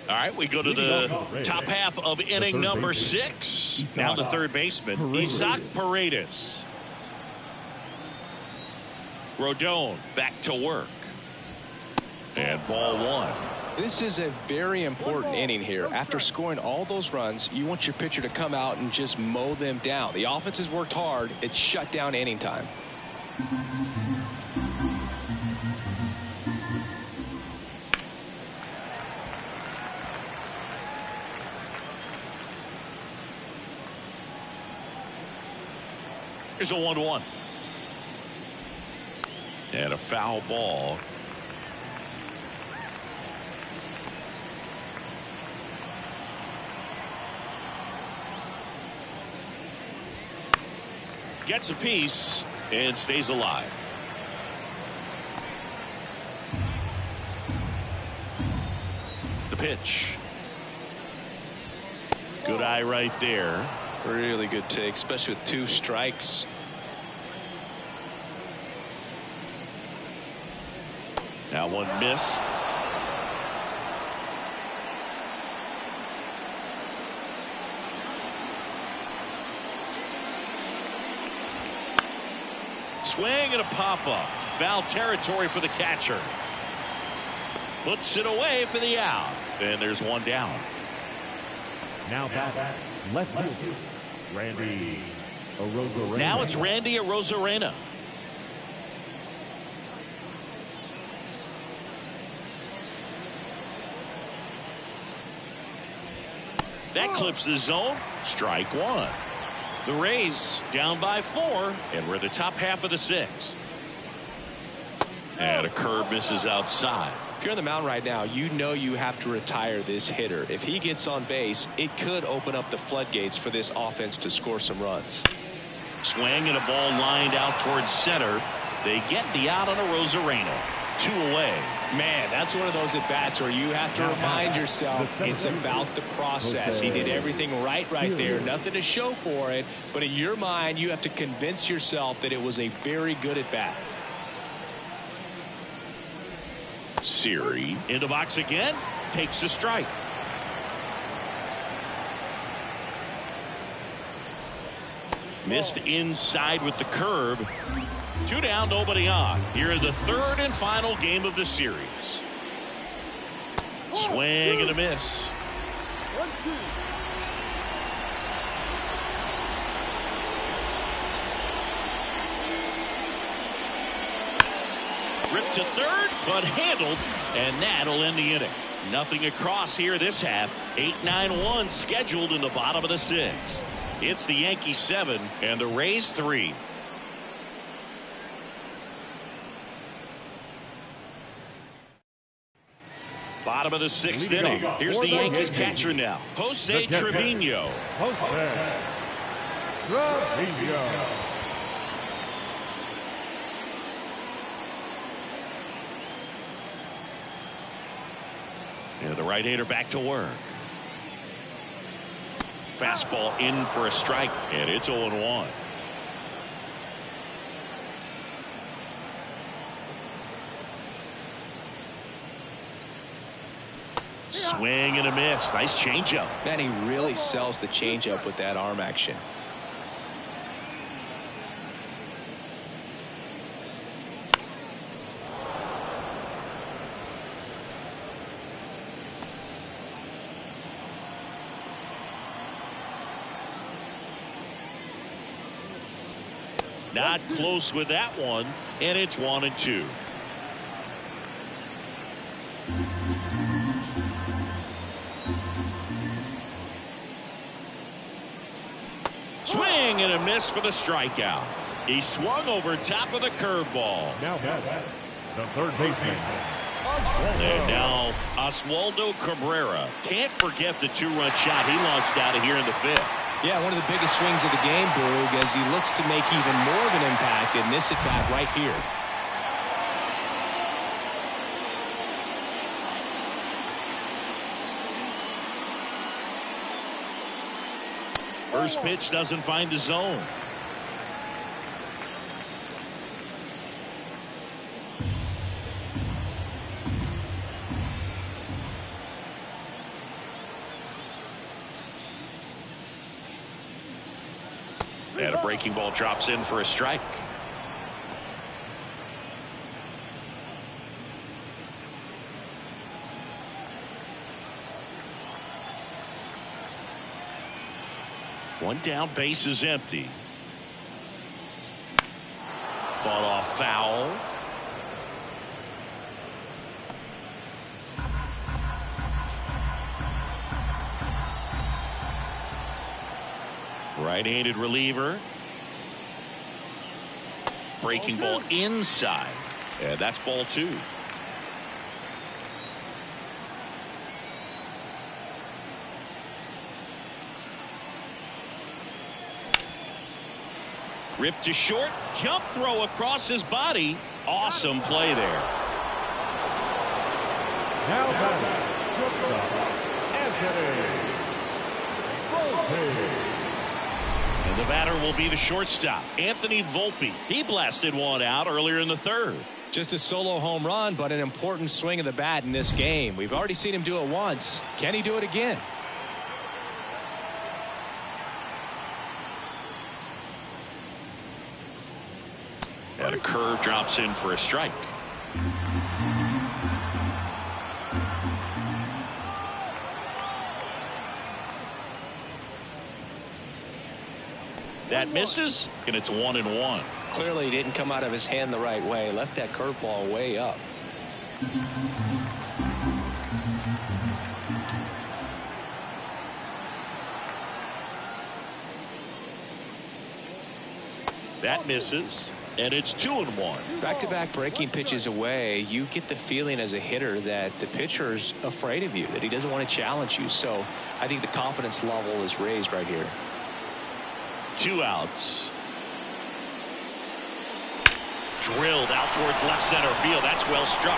All right, we go to the top half of inning number 6. Now the third baseman, Isaac Paredes. Rodon back to work. And ball 1. This is a very important inning here. After scoring all those runs, you want your pitcher to come out and just mow them down. The offense has worked hard. It's shut down inning time. Here's a 1-1. And a foul ball. Gets a piece and stays alive. The pitch. Good eye right there. Really good take, especially with 2 strikes. Now one missed. Swing and a pop-up. Foul territory for the catcher. Puts it away for the out. And there's one down. Now back left field, Randy Arozarena. Now it's Randy Arozarena. That clips the zone. Strike one. The Rays down by 4, and we're at the top half of the 6th. And a curve misses outside. If you're on the mound right now, you know you have to retire this hitter. If he gets on base, it could open up the floodgates for this offense to score some runs. Swing and a ball lined out towards center. They get the out on a Rosarena. 2 away. Man, that's one of those at-bats where you have to remind yourself it's about the process. He did everything right there. Nothing to show for it. But in your mind, you have to convince yourself that it was a very good at-bat. Siri in the box again. Takes a strike. Missed inside with the curve. 2 down, nobody on. Here in the 3rd and final game of the series. Swing and a miss. Ripped to 3rd, but handled, and that'll end the inning. Nothing across here this half. 8-9-1 scheduled in the bottom of the 6th. It's the Yankees 7 and the Rays 3. Bottom of the 6th inning. Here's the Yankees catcher now, Jose Trevino. And the right-hander back to work. Fastball in for a strike, and it's 0-1. Swing and a miss. Nice changeup. Man, he really sells the changeup with that arm action. Not close with that one, and it's 1-2. Swing and a miss for the strikeout. He swung over top of the curveball. Now the third baseman. And now Oswaldo Cabrera. Can't forget the 2-run shot he launched out of here in the 5th. Yeah, one of the biggest swings of the game, Boog, as he looks to make even more of an impact in this at-bat right here. First pitch doesn't find the zone. And a breaking ball drops in for a strike. One down, base is empty. Fought off foul. Right-handed reliever. Breaking ball inside. And that's ball 2. Ripped to short. Jump throw across his body. Awesome play there. Now batting, shortstop, Anthony Volpe. And the batter will be the shortstop, Anthony Volpe. He blasted one out earlier in the 3rd. Just a solo home run, but an important swing of the bat in this game. We've already seen him do it once. Can he do it again? And a curve drops in for a strike. That misses, and it's 1-1. Clearly he didn't come out of his hand the right way. Left that curveball way up. That misses, and it's 2-1. Back-to-back breaking pitches away, you get the feeling as a hitter that the pitcher's afraid of you, that he doesn't want to challenge you. So I think the confidence level is raised right here. 2 outs. Drilled out towards left center field. That's well struck.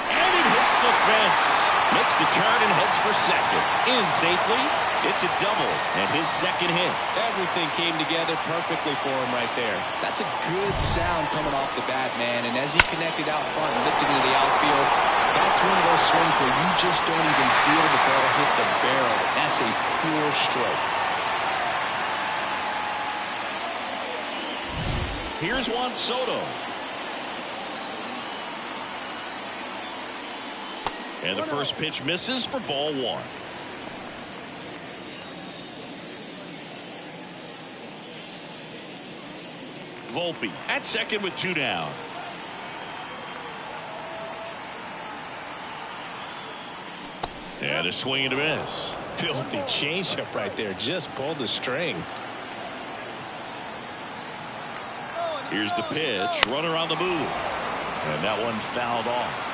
And it hits the fence. Makes the turn and heads for second. In safely. It's a double and his second hit. Everything came together perfectly for him right there. That's a good sound coming off the bat, man. And as he connected out front and lifted into the outfield, that's one of those swings where you just don't even feel the ball hit the barrel. That's a pure stroke. Here's Juan Soto. And the first pitch misses for ball 1. Volpe at second with 2 down. And a swing and a miss. Filthy changeup right there. Just pulled the string. Here's the pitch. Runner on the move. And that one fouled off.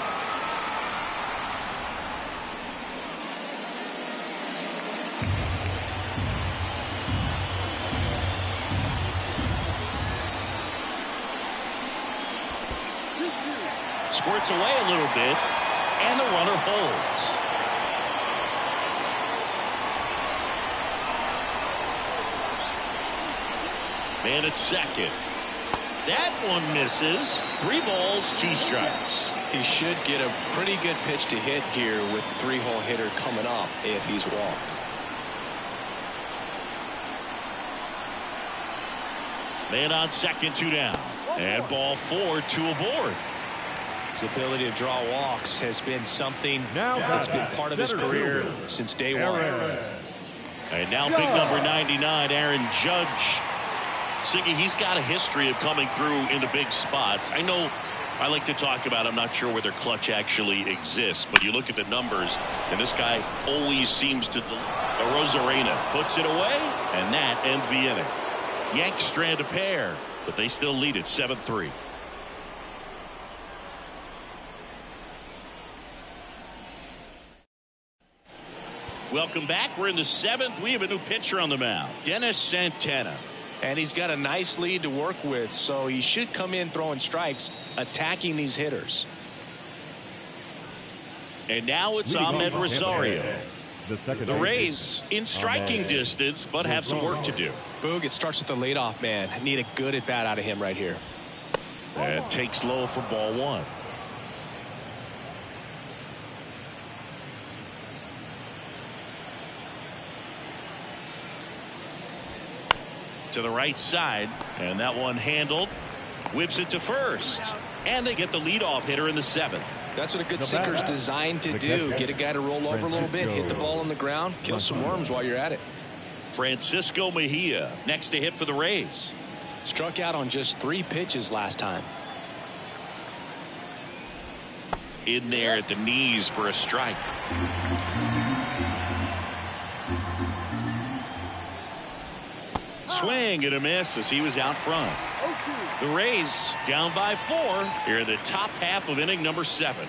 Squirts away a little bit, and the runner holds. Man at second. That one misses. 3 balls, 2 strikes. He should get a pretty good pitch to hit here with 3-hole hitter coming up if he's walked. Man on second, 2 down. And ball 4, 2 aboard. His ability to draw walks has been something that's been part of his career since day 1. And now big number 99, Aaron Judge. Siggy, he's got a history of coming through into big spots. I know I like to talk about, I'm not sure whether clutch actually exists, but you look at the numbers, and this guy always seems to. Rosarena puts it away, and that ends the inning. Yanks strand a pair, but they still lead it 7-3. Welcome back. We're in the 7th. We have a new pitcher on the mound, Dennis Santana. And he's got a nice lead to work with, so he should come in throwing strikes, attacking these hitters. And now it's Ahmed Rosario. The Rays in striking distance, but have some work to do. Boog, it starts with the leadoff man. Need a good at bat out of him right here. And takes low for ball 1. To the right side, and that one handled. Whips it to first, and they get the leadoff hitter in the 7th. That's what a good sinker's designed to do. Get a guy to roll over a little bit, hit the ball on the ground, kill some worms while you're at it. Francisco Mejia next to hit for the Rays. Struck out on just 3 pitches last time. In there at the knees for a strike. Swing and a miss as he was out front. The Rays down by 4 here in the top half of inning number 7.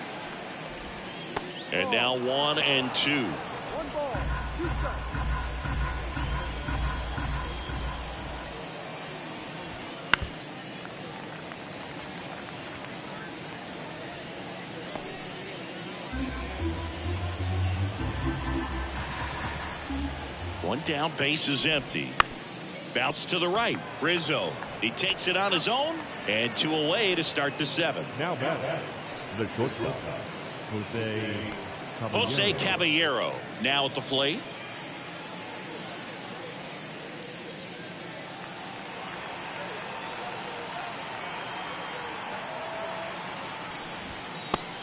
And now 1-2. One down, base is empty. Bounce to the right. Rizzo. He takes it on his own. And 2 away to start the 7th. Now back, the shortstop, Jose Caballero now at the plate.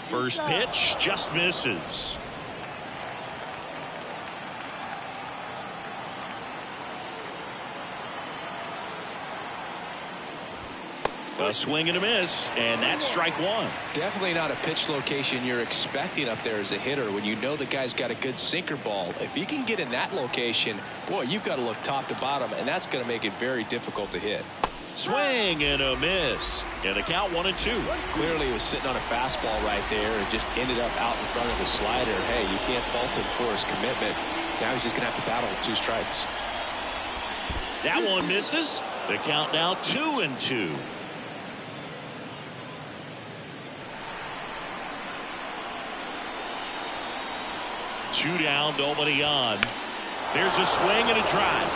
First pitch just misses. A swing and a miss, and that's strike 1. Definitely not a pitch location you're expecting up there as a hitter when you know the guy's got a good sinker ball. If you can get in that location, boy, you've got to look top to bottom, and that's going to make it very difficult to hit. Swing and a miss. And the count 1-2. Clearly he was sitting on a fastball right there and just ended up out in front of the slider. Hey, you can't fault him for his commitment. Now he's just going to have to battle with 2 strikes. That one misses. The count now 2-2. Two down, nobody on. There's a swing and a drive.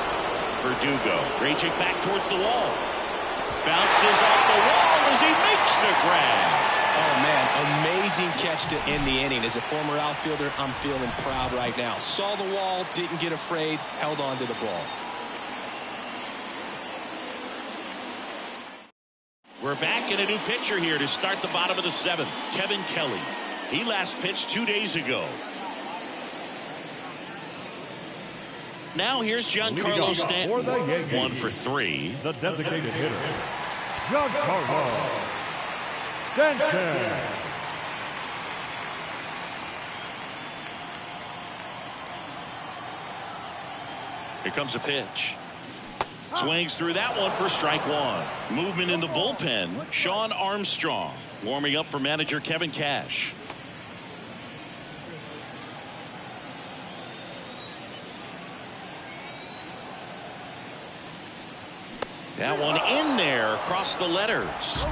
Verdugo raging back towards the wall. Bounces off the wall as he makes the grab. Oh, man, amazing catch to end the inning. As a former outfielder, I'm feeling proud right now. Saw the wall, didn't get afraid, held on to the ball. We're back in a new pitcher here to start the bottom of the 7th. Kevin Kelly. He last pitched 2 days ago. Now here's Giancarlo Stanton. 1 for 3. The designated hitter, Giancarlo Stanton. Here comes a pitch. Swings through that one for strike 1. Movement in the bullpen. Sean Armstrong warming up for manager Kevin Cash. That one in there across the letters.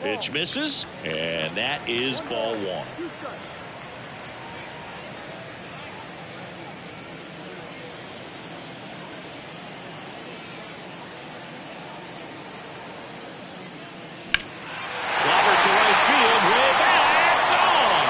Pitch misses, and that is ball 1. Robert to right field, way back, gone.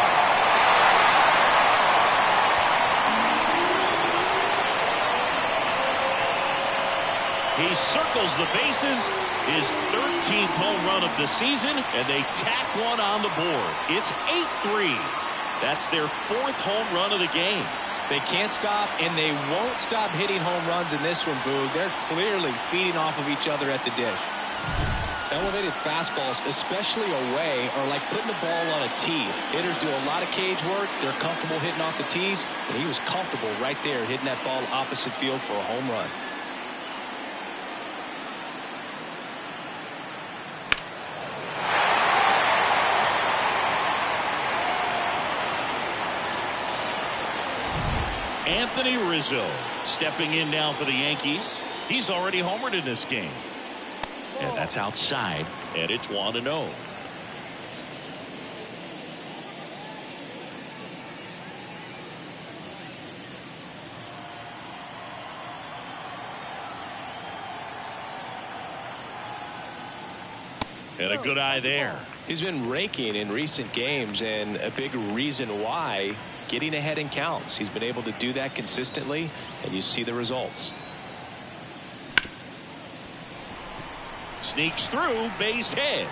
He circles the bases, his 13th home run of the season, and they tack one on the board. It's 8-3. That's their 4th home run of the game. They can't stop, and they won't stop hitting home runs in this one, Boog. They're clearly feeding off of each other at the dish. Elevated fastballs, especially away, are like putting the ball on a tee. Hitters do a lot of cage work. They're comfortable hitting off the tees, and he was comfortable right there hitting that ball opposite field for a home run. Anthony Rizzo stepping in now for the Yankees. He's already homered in this game. And that's outside, and it's 1-0. And a good eye there. He's been raking in recent games, and a big reason why, getting ahead in counts. He's been able to do that consistently, and you see the results. Sneaks through, base hit.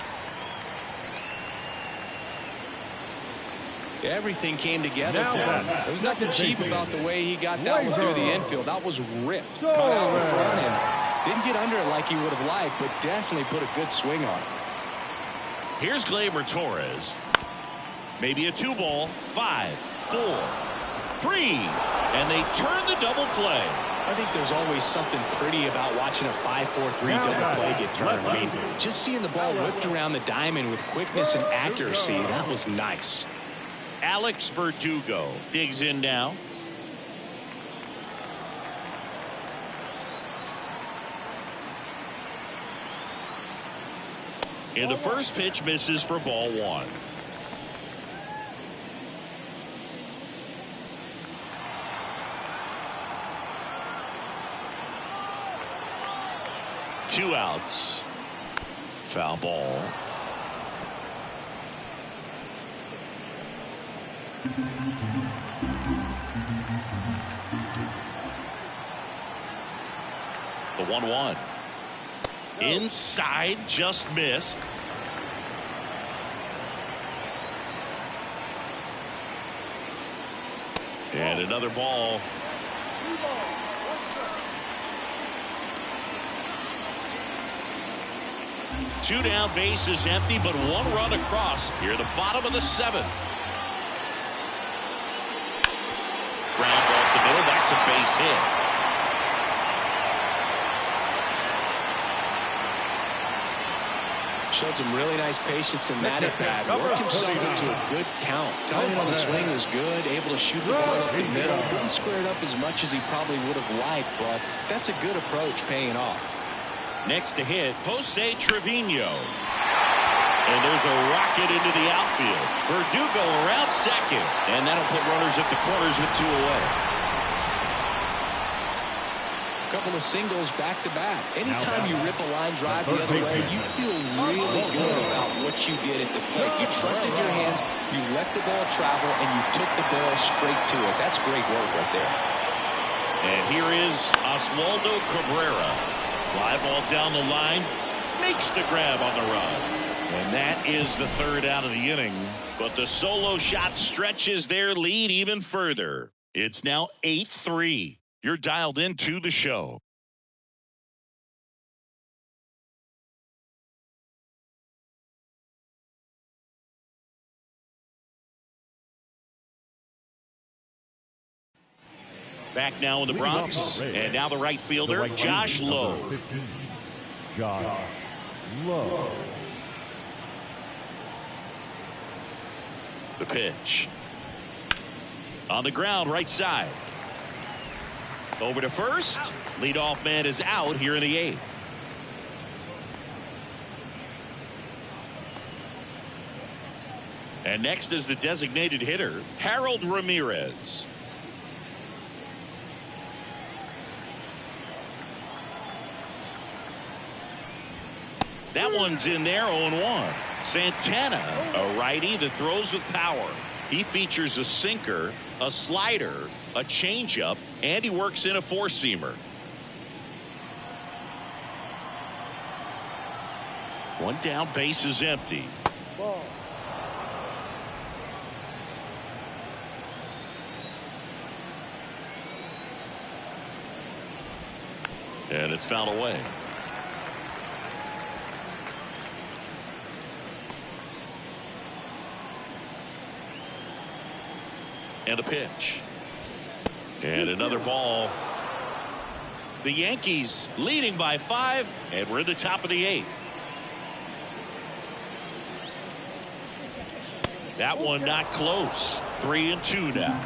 Everything came together for him. There was nothing cheap about the way he got that one through the infield. That was ripped. Caught out in front and didn't get under it like he would have liked, but definitely put a good swing on it. Here's Gleyber Torres. Maybe a 2-ball. 5, 4, 3. And they turn the double play. I think there's always something pretty about watching a 5-4-3 double play get turned. I mean, just seeing the ball whipped around the diamond with quickness and accuracy, that was nice. Alex Verdugo digs in now. And the first pitch misses for ball 1. Two outs. Foul ball. The 1-1. Inside, just missed. And another ball. Two down, bases empty, but 1 run across here at the bottom of the 7th. That's a base hit. Showed some really nice patience in that at bat. Worked himself into a good count. Timing on the swing was good. Able to shoot the ball up the middle. Didn't square it up as much as he probably would have liked, but that's a good approach paying off. Next to hit, Jose Trevino. And there's a rocket into the outfield. Verdugo around second. And that'll put runners at the corners with 2 away. Couple of singles back to back. Anytime you rip a line drive the other way, you feel really good about what you did at the plate. You trusted your hands, you let the ball travel, and you took the ball straight to it. That's great work right there. And here is Oswaldo Cabrera. Fly ball down the line, makes the grab on the run. And that is the 3rd out of the inning. But the solo shot stretches their lead even further. It's now 8-3. You're dialed into the show. Back now in the Bronx, and now the right fielder, Josh Lowe. 15, Josh Lowe. The pitch. On the ground, right side. Over to first. Leadoff man is out here in the 8th. And next is the designated hitter, Harold Ramirez. That one's in there, 0-1. Santana, a righty that throws with power. He features a sinker, a slider, a changeup, and he works in a 4-seamer. One down, base is empty. Ball. And it's fouled away. And a pitch. And another ball. The Yankees leading by 5, and we're in the top of the 8th. That one not close. 3-2 now.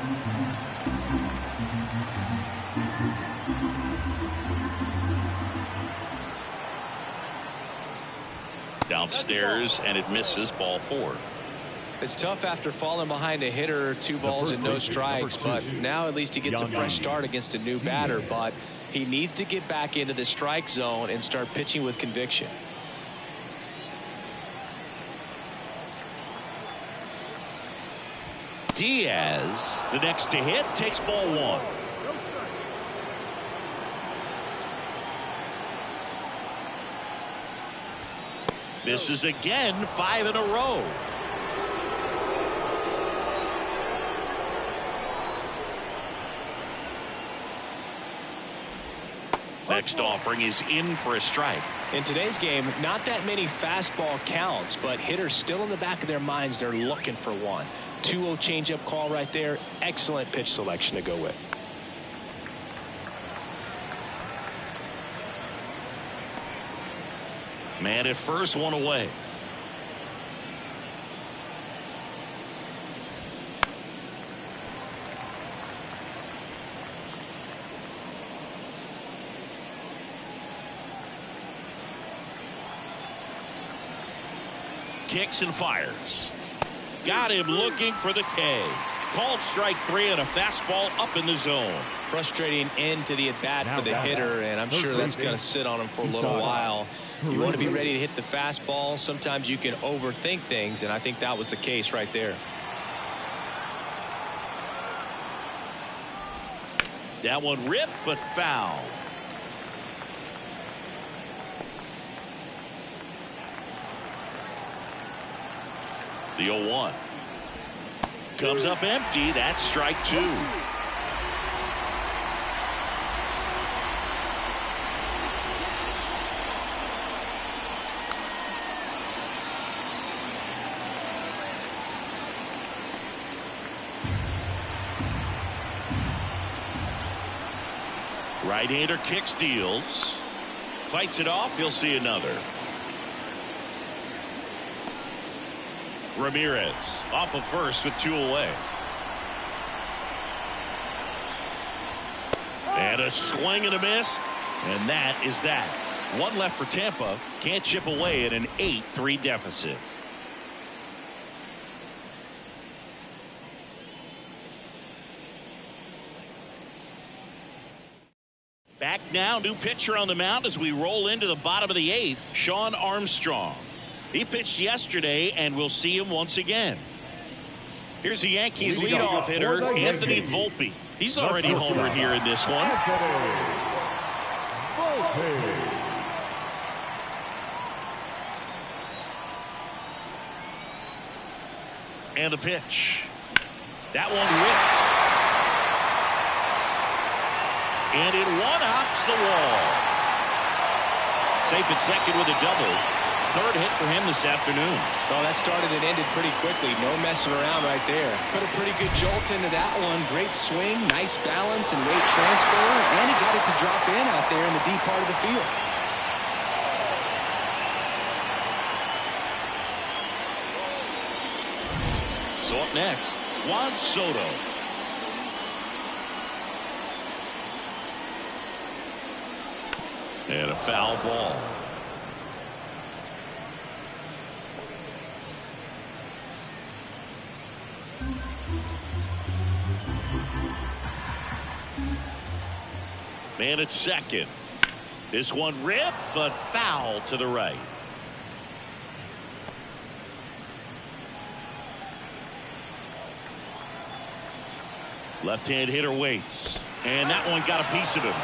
Downstairs, and it misses, ball 4. It's tough after falling behind a hitter, 2 balls and no strikes, but now at least he gets a fresh start against a new batter. But he needs to get back into the strike zone and start pitching with conviction. Diaz, the next to hit, takes ball 1. Misses again, 5 in a row. Next offering is in for a strike. In today's game, not that many fastball counts, but hitters still in the back of their minds, they're looking for one. 2-0 changeup call right there. Excellent pitch selection to go with. Man at first, 1 away. Kicks and fires. Got him looking for the K. Called strike 3 and a fastball up in the zone. Frustrating end to the at-bat for the hitter, and I'm sure that's going to sit on him for a little while. You want to be ready to hit the fastball. Sometimes you can overthink things, and I think that was the case right there. That one ripped, but foul. The 0-1. Comes up empty. That's strike 2. Right-hander kicks, deals. Fights it off. He'll see another. Ramirez off of first with 2 away. And a swing and a miss. And that is that. 1 left for Tampa. Can't chip away at an 8-3 deficit. Back now, new pitcher on the mound as we roll into the bottom of the 8th, Shawn Armstrong. He pitched yesterday, and we'll see him once again. Here's the Yankees leadoff hitter, Anthony Volpe. He's already homered here in this one. And the pitch. That one whipped. And it one-hops the wall. Safe at second with a double. 3rd hit for him this afternoon. Well, that started and ended pretty quickly. No messing around right there. Put a pretty good jolt into that one. Great swing, nice balance and weight transfer. And he got it to drop in out there in the deep part of the field. So up next, Juan Soto. And a foul ball. Man at second. This one ripped, but foul to the right. Left-hand hitter waits. And that one got a piece of him.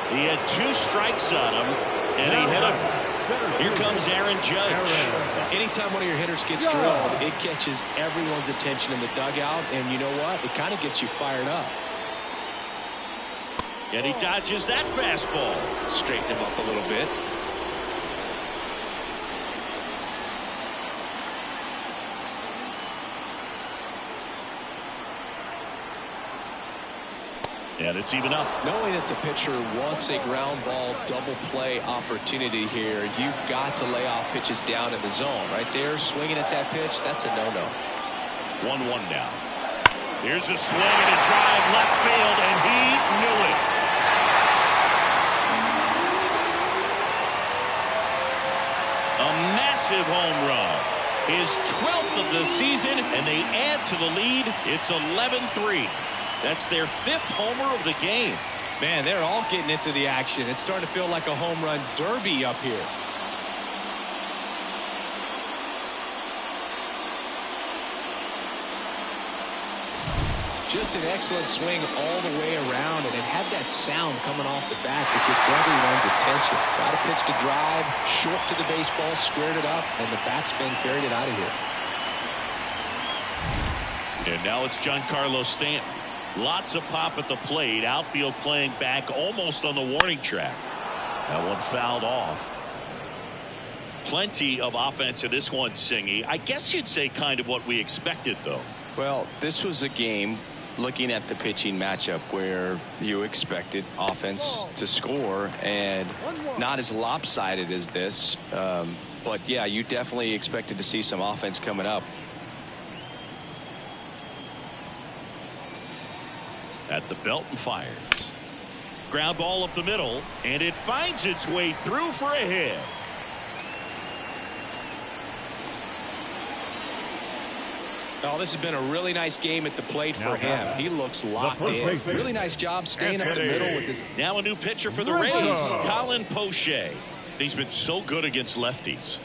He had 2 strikes on him, and he hit him. Here comes Aaron Judge. Anytime one of your hitters gets drilled, it catches everyone's attention in the dugout, and you know what? It kind of gets you fired up. And he dodges that fastball. Straighten him up a little bit. And it's even up. Knowing that the pitcher wants a ground ball double play opportunity here, you've got to lay off pitches down in the zone. Right there, swinging at that pitch, that's a no-no. 1-1 now. Here's a swing and a drive left field, and he knew it. A massive home run. His 12th of the season, and they add to the lead. It's 11-3. That's their 5th homer of the game. Man, they're all getting into the action. It's starting to feel like a home run derby up here. Just an excellent swing all the way around, and it had that sound coming off the bat that gets everyone's attention. Got a pitch to drive, short to the baseball, squared it up, and the batsman carried it out of here. And now it's Giancarlo Stanton. Lots of pop at the plate. Outfield playing back almost on the warning track. That one fouled off. Plenty of offense in this one, Singy. I guess you'd say kind of what we expected, though. Well, this was a game, looking at the pitching matchup, where you expected offense to score, and not as lopsided as this. But, yeah, you definitely expected to see some offense coming up. At the belt and fires. Ground ball up the middle, and it finds its way through for a hit. Oh, this has been a really nice game at the plate for him. He looks locked in. Really nice job staying up the middle with his. Now a new pitcher for the Rays, Colin Poche. He's been so good against lefties.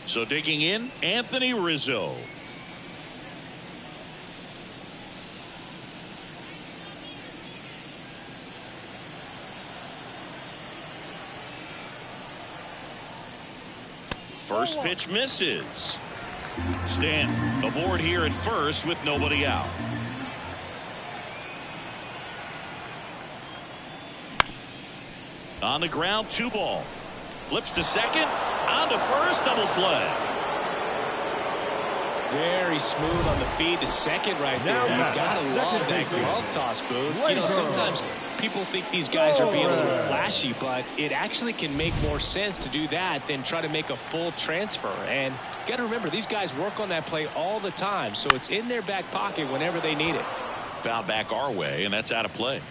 So digging in, Anthony Rizzo. First pitch misses. Stanton aboard here at first with nobody out. On the ground, 2 ball. Flips to second. On to first, double play. Very smooth on the feed to second right there. You got to love that glove toss, Boone. You know, sometimes people think these guys are being a little flashy, but it actually can make more sense to do that than try to make a full transfer. And you got to remember, these guys work on that play all the time, so it's in their back pocket whenever they need it. Foul back our way, and that's out of play.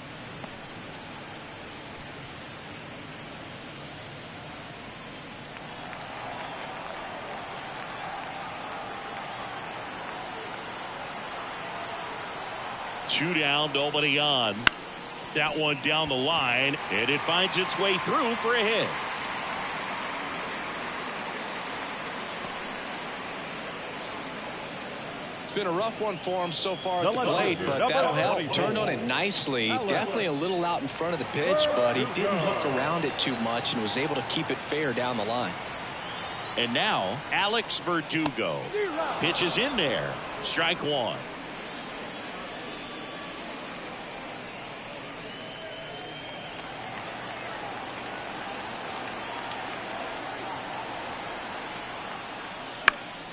Two down, nobody on. That one down the line, and it finds its way through for a hit. It's been a rough one for him so far at the plate, but that'll help. Turned on it nicely. Definitely a little out in front of the pitch, but he didn't hook around it too much and was able to keep it fair down the line. And now, Alex Verdugo. Pitch is in there. Strike one.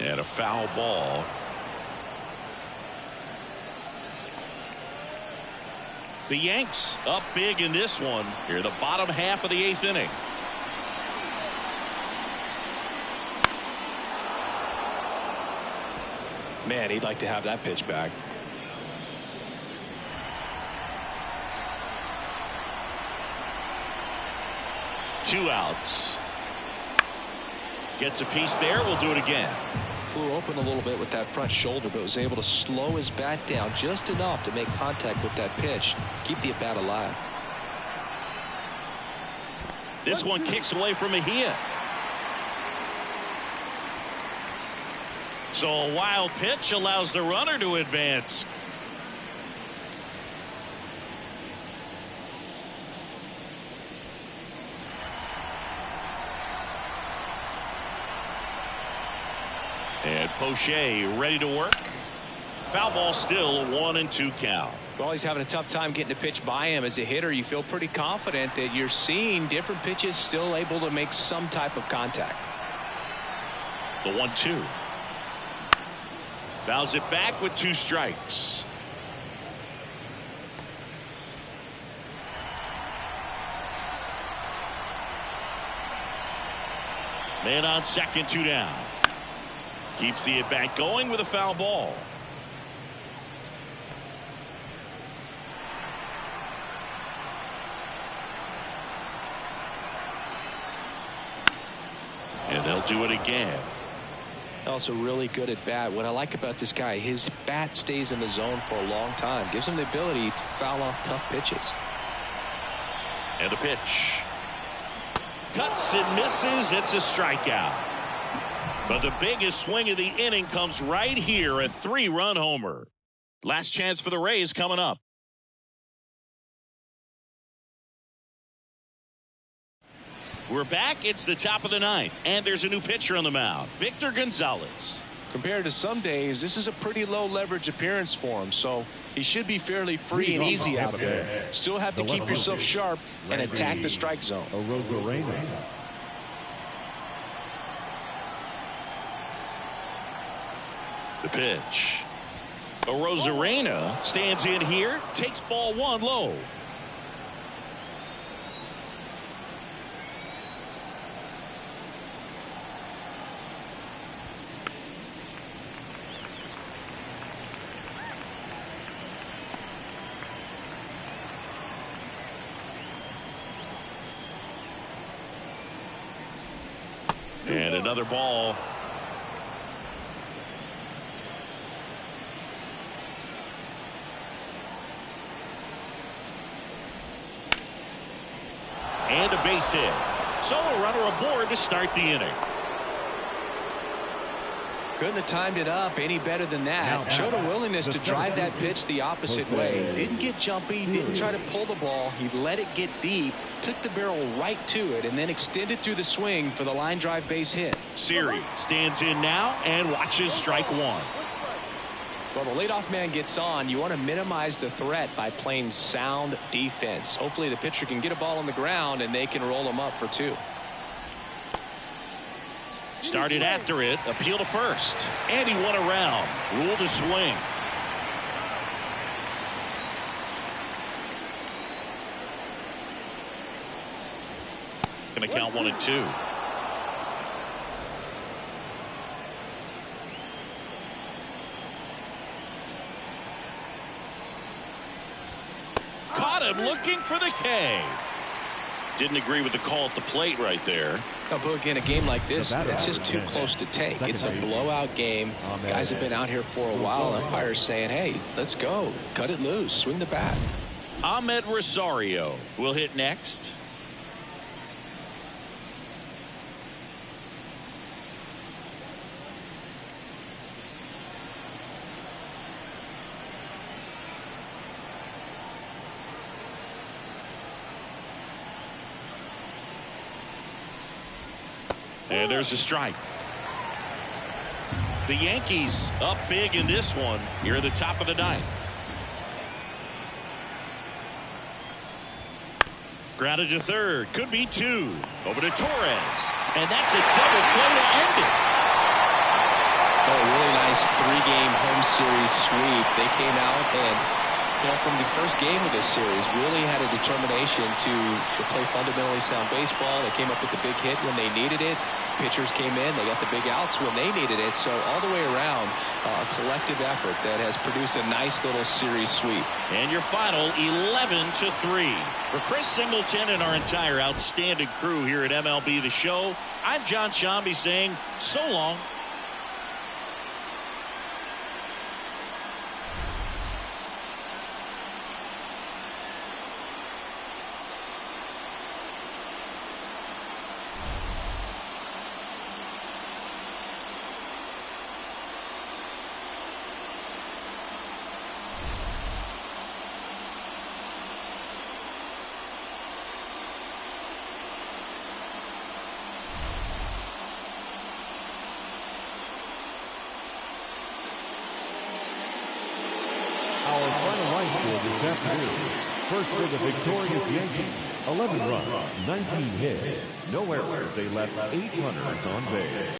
And a foul ball. The Yanks up big in this one. Here, the bottom half of the 8th inning. Man, he'd like to have that pitch back. Two outs. Gets a piece there. We'll do it again. Flew open a little bit with that front shoulder, but was able to slow his bat down just enough to make contact with that pitch. Keep the at-bat alive. This one kicks away from Mejia. So a wild pitch allows the runner to advance. And Poche ready to work. Foul ball, still 1-2 count. Well, he's having a tough time getting a pitch by him. As a hitter, you feel pretty confident that you're seeing different pitches still able to make some type of contact. The 1-2. Fouls it back with 2 strikes. Man on second, 2 down. Keeps the at-bat going with a foul ball. And they'll do it again. Also really good at bat. What I like about this guy, his bat stays in the zone for a long time. Gives him the ability to foul off tough pitches. And a pitch. Cuts and misses. It's a strikeout. But the biggest swing of the inning comes right here, a 3-run homer. Last chance for the Rays coming up. We're back. It's the top of the 9th, and there's a new pitcher on the mound, Victor Gonzalez. Compared to some days, this is a pretty low leverage appearance for him, so he should be fairly free and easy out there. Still have to keep yourself sharp and attack the strike zone. The pitch. Rosarena stands in here, takes ball 1 low. And another ball. And a base hit. So a runner aboard to start the inning. Couldn't have timed it up any better than that. Showed a willingness to drive that pitch the opposite way. Didn't get jumpy, didn't try to pull the ball. He let it get deep, took the barrel right to it, and then extended through the swing for the line drive base hit. Siri stands in now and watches strike 1. Well, the leadoff man gets on. You want to minimize the threat by playing sound defense. Hopefully the pitcher can get a ball on the ground and they can roll him up for 2. Started after it. Appeal to first. And he won around. Rule to swing. Going to count 1-2. Caught him looking for the K. Didn't agree with the call at the plate right there. But again, a game like this, that's just too close to take. It's a blowout game. Guys have been out here for a while. Umpires saying, hey, let's go. Cut it loose. Swing the bat. Ahmed Rosario will hit next. And there's a strike. The Yankees up big in this one here at the top of the ninth. Grounded to third. Could be two. Over to Torres. And that's a double play to end it. Oh, a really nice three-game home series sweep. They came out and, from the first game of this series, really had a determination to play fundamentally sound baseball. They came up with the big hit when they needed it. Pitchers came in. They got the big outs when they needed it. So all the way around, a collective effort that has produced a nice little series sweep. And your final 11-3. For Chris Singleton and our entire outstanding crew here at MLB The Show, I'm John Shambi saying so long. Our final line score this afternoon. First for the victorious Yankees, 11 runs, 19 hits, no errors. They left 8 runners on base.